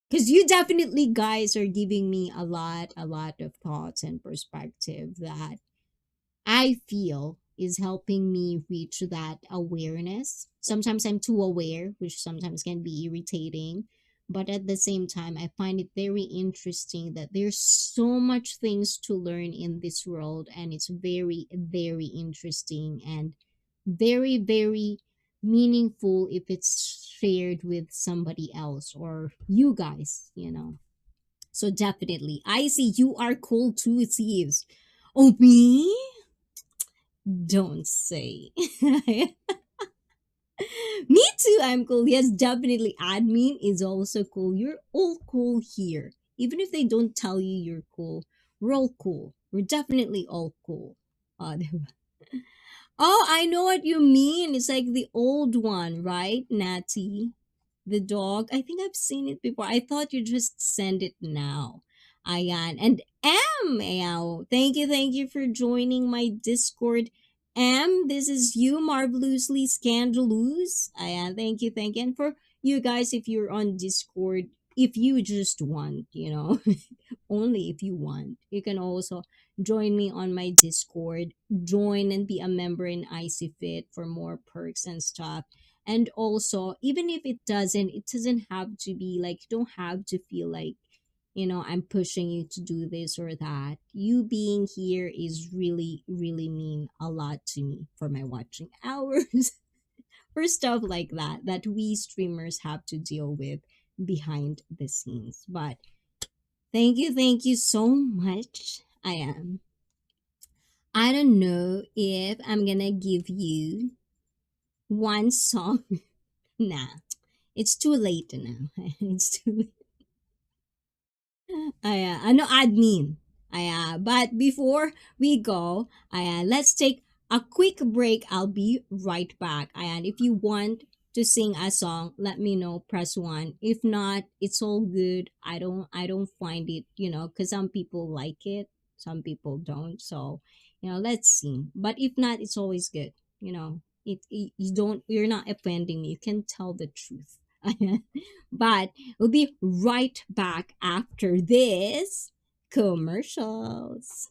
Because you definitely guys are giving me a lot of thoughts and perspective that I feel is helping me reach that awareness. Sometimes I'm too aware, which sometimes can be irritating. But at the same time, I find it very interesting that there's so much things to learn in this world. And it's very, very interesting and very, very meaningful if it's shared with somebody else or you guys. So definitely, I see you are cool too, thieves. Oh, me? Don't say. Me too, I'm cool. Yes, definitely. Admin is also cool. You're all cool here. Even if they don't tell you you're cool, we're all cool. We're definitely all cool. Diba? Oh, I know what you mean. It's like the old one, right, Natty? The dog. I think I've seen it before. I thought you just send it now. Ayan. And Meow. Thank you for joining my Discord. This is you, marvelously scandalous. Ayan, thank you. And for you guys, if you're on Discord, if you just want, only if you want, you can also join me on my Discord. Join and be a member in ICFIT for more perks and stuff. And also, even if it doesn't have to be like, you don't have to feel like, I'm pushing you to do this or that. You being here is really, really mean a lot to me for my watching hours, for stuff like that we streamers have to deal with behind the scenes. But thank you so much. I don't know if I'm gonna give you one song. Nah, it's too late now. It's too I know admin. But before we go, let's take a quick break. I'll be right back. And if you want to sing a song, let me know. Press one. If not, it's all good. I don't find it. Because some people like it, some people don't. So, let's see. But if not, it's always good. You're not offending me. You can tell the truth. But we'll be right back after this commercials.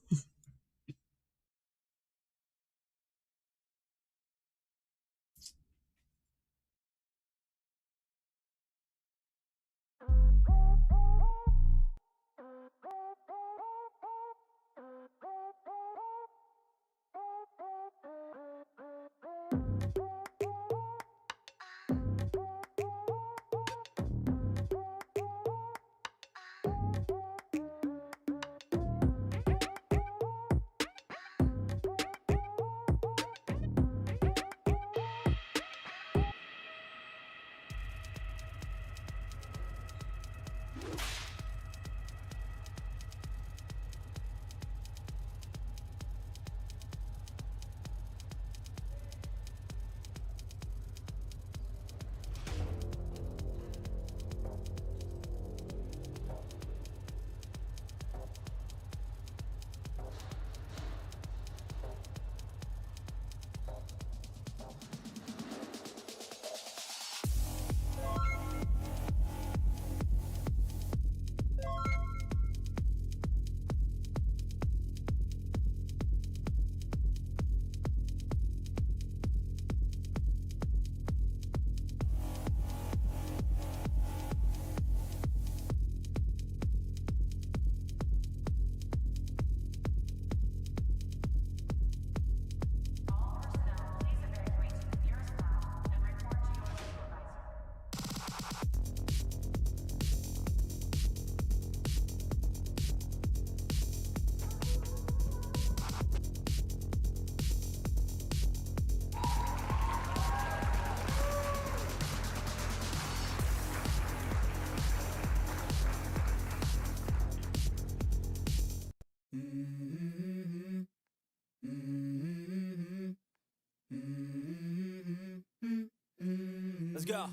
Let's go.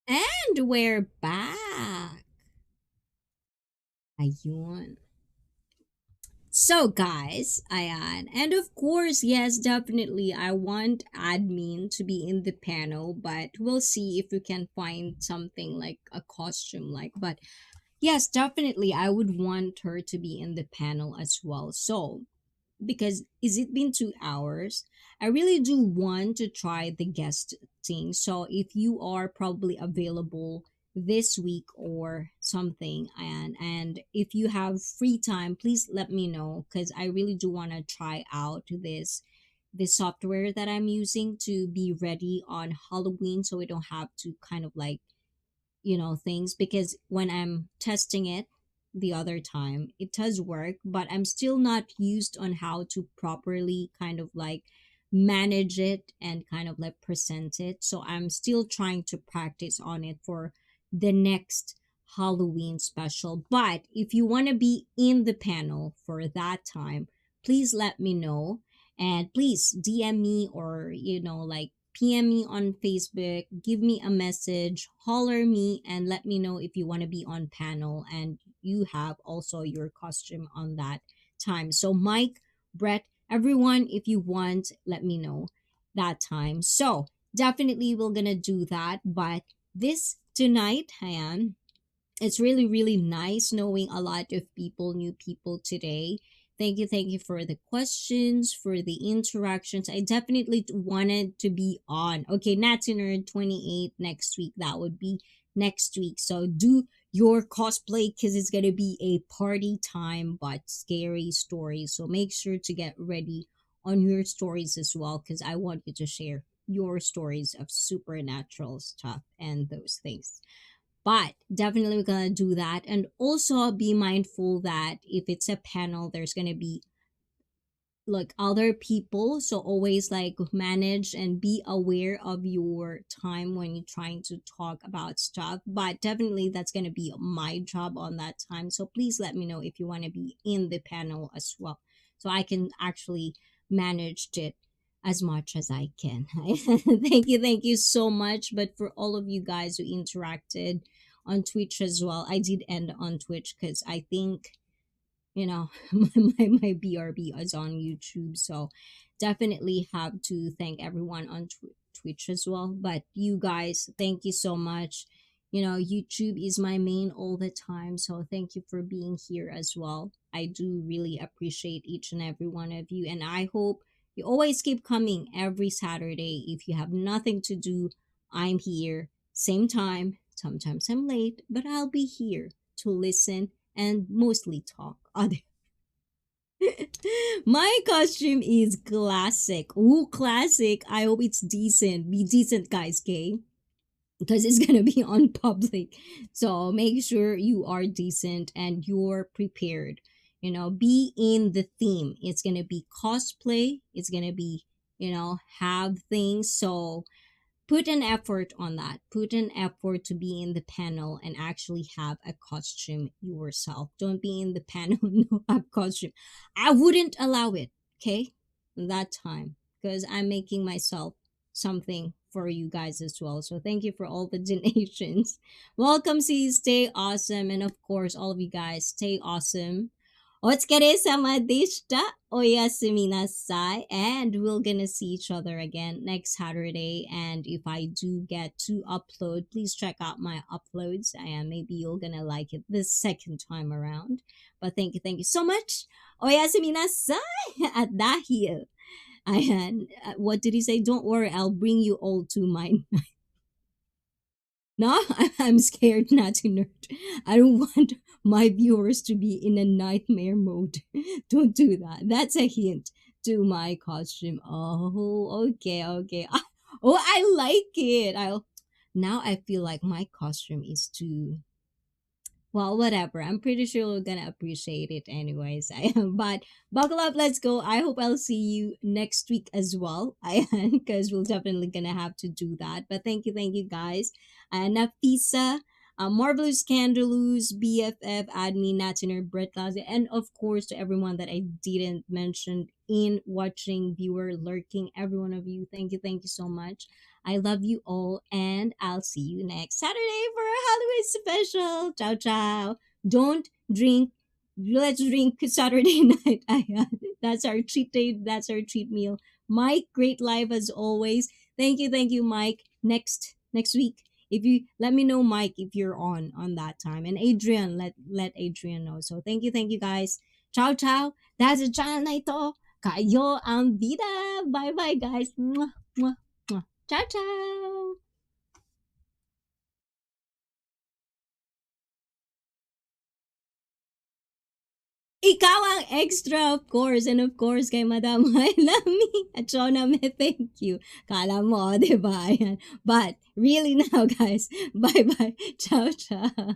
And we're back. Ayun. So guys, ayan. And of course, yes, definitely I want admin to be in the panel, but we'll see if we can find something like a costume like. But Yes, definitely. I would want her to be in the panel as well. So, because is it been 2 hours? I really do want to try the guest thing. So, if you are probably available this week or something, and if you have free time, please let me know because I really do want to try out this software that I'm using to be ready on Halloween so we don't have to kind of like things, because when I'm testing it the other time it does work, but I'm still not used on how to properly kind of like manage it and kind of like present it, so I'm still trying to practice on it for the next Halloween special. But if you want to be in the panel for that time, please let me know, and please DM me or like PM me on Facebook, give me a message, holler me, and let me know if you want to be on panel and you have also your costume on that time. So, Mike, Brett, everyone, if you want, let me know that time. So, definitely we're going to do that. But this tonight, Hayan, it's really really nice knowing a lot of people, new people today. Thank you for the questions, for the interactions. I definitely wanted to be on. Okay, Nats Nerd 28 next week. That would be next week. So do your cosplay because it's gonna be a party time but scary stories. So make sure to get ready on your stories as well because I want you to share your stories of supernatural stuff and those things. But definitely we're gonna do that, and also be mindful that if it's a panel there's gonna be like other people, so always like manage and be aware of your time when you're trying to talk about stuff. But definitely that's going to be my job on that time, so please let me know if you want to be in the panel as well, so I can actually manage it as much as I can. Thank you so much. But for all of you guys who interacted on Twitch as well, I did end on Twitch because I think my BRB is on YouTube. So definitely have to thank everyone on Twitch as well. But you guys, thank you so much. YouTube is my main all the time. So thank you for being here as well. I do really appreciate each and every one of you. And I hope you always keep coming every Saturday. If you have nothing to do, I'm here. Same time. Sometimes I'm late, but I'll be here to listen and mostly talk. My costume is classic. Ooh, classic. I hope it's decent. Be decent, guys, okay? Because it's gonna be on public. So make sure you are decent and you're prepared. Be in the theme. It's gonna be cosplay. It's gonna be, have things. So put an effort on that. Put an effort to be in the panel and actually have a costume yourself. Don't be in the panel no have costume. I wouldn't allow it, okay? That time, because I'm making myself something for you guys as well. So thank you for all the donations. Welcome, see, stay awesome, and of course, all of you guys, stay awesome. Otsukare-sama deshita. Oyasumi nasai. And we're gonna see each other again next Saturday. And if I do get to upload, please check out my uploads. And maybe you're gonna like it this second time around. But thank you so much. Oyasumi nasai. At dahil. Ayan. What did he say? Don't worry, I'll bring you all to mine. No, I'm scared not to nerd. I don't want my viewers to be in a nightmare mode. Don't do that. That's a hint to my costume. Oh, okay. Oh, I like it. Now I feel like my costume is too well, whatever. I'm pretty sure we're gonna appreciate it anyways. I am. But buckle up, let's go. I hope I'll see you next week as well. I because we're definitely gonna have to do that. But thank you guys. Nafisa, Marvelous Candalus, BFF, Admin, Natiner, Brett Closet, and of course to everyone that I didn't mention in watching, viewer, lurking, every one of you. Thank you so much. I love you all, and I'll see you next Saturday for a Halloween special. Ciao, ciao. Don't drink. Let's drink Saturday night. Ayan. That's our treat day. That's our treat meal. Mike, great live as always. Thank you, Mike. Next week If you let me know, Mike, if you're on that time, and Adrian, let Adrian know. So thank you guys. Ciao ciao. That's the channel na ito. Kayo ang bida. Bye bye guys. Mwah, mwah, mwah. Ciao ciao. Ikaw ang extra, of course. And of course, kay Madam Hailami at Shoname, thank you. Kala mo, di ba? Ayan. But, really now, guys. Bye-bye. Ciao, ciao.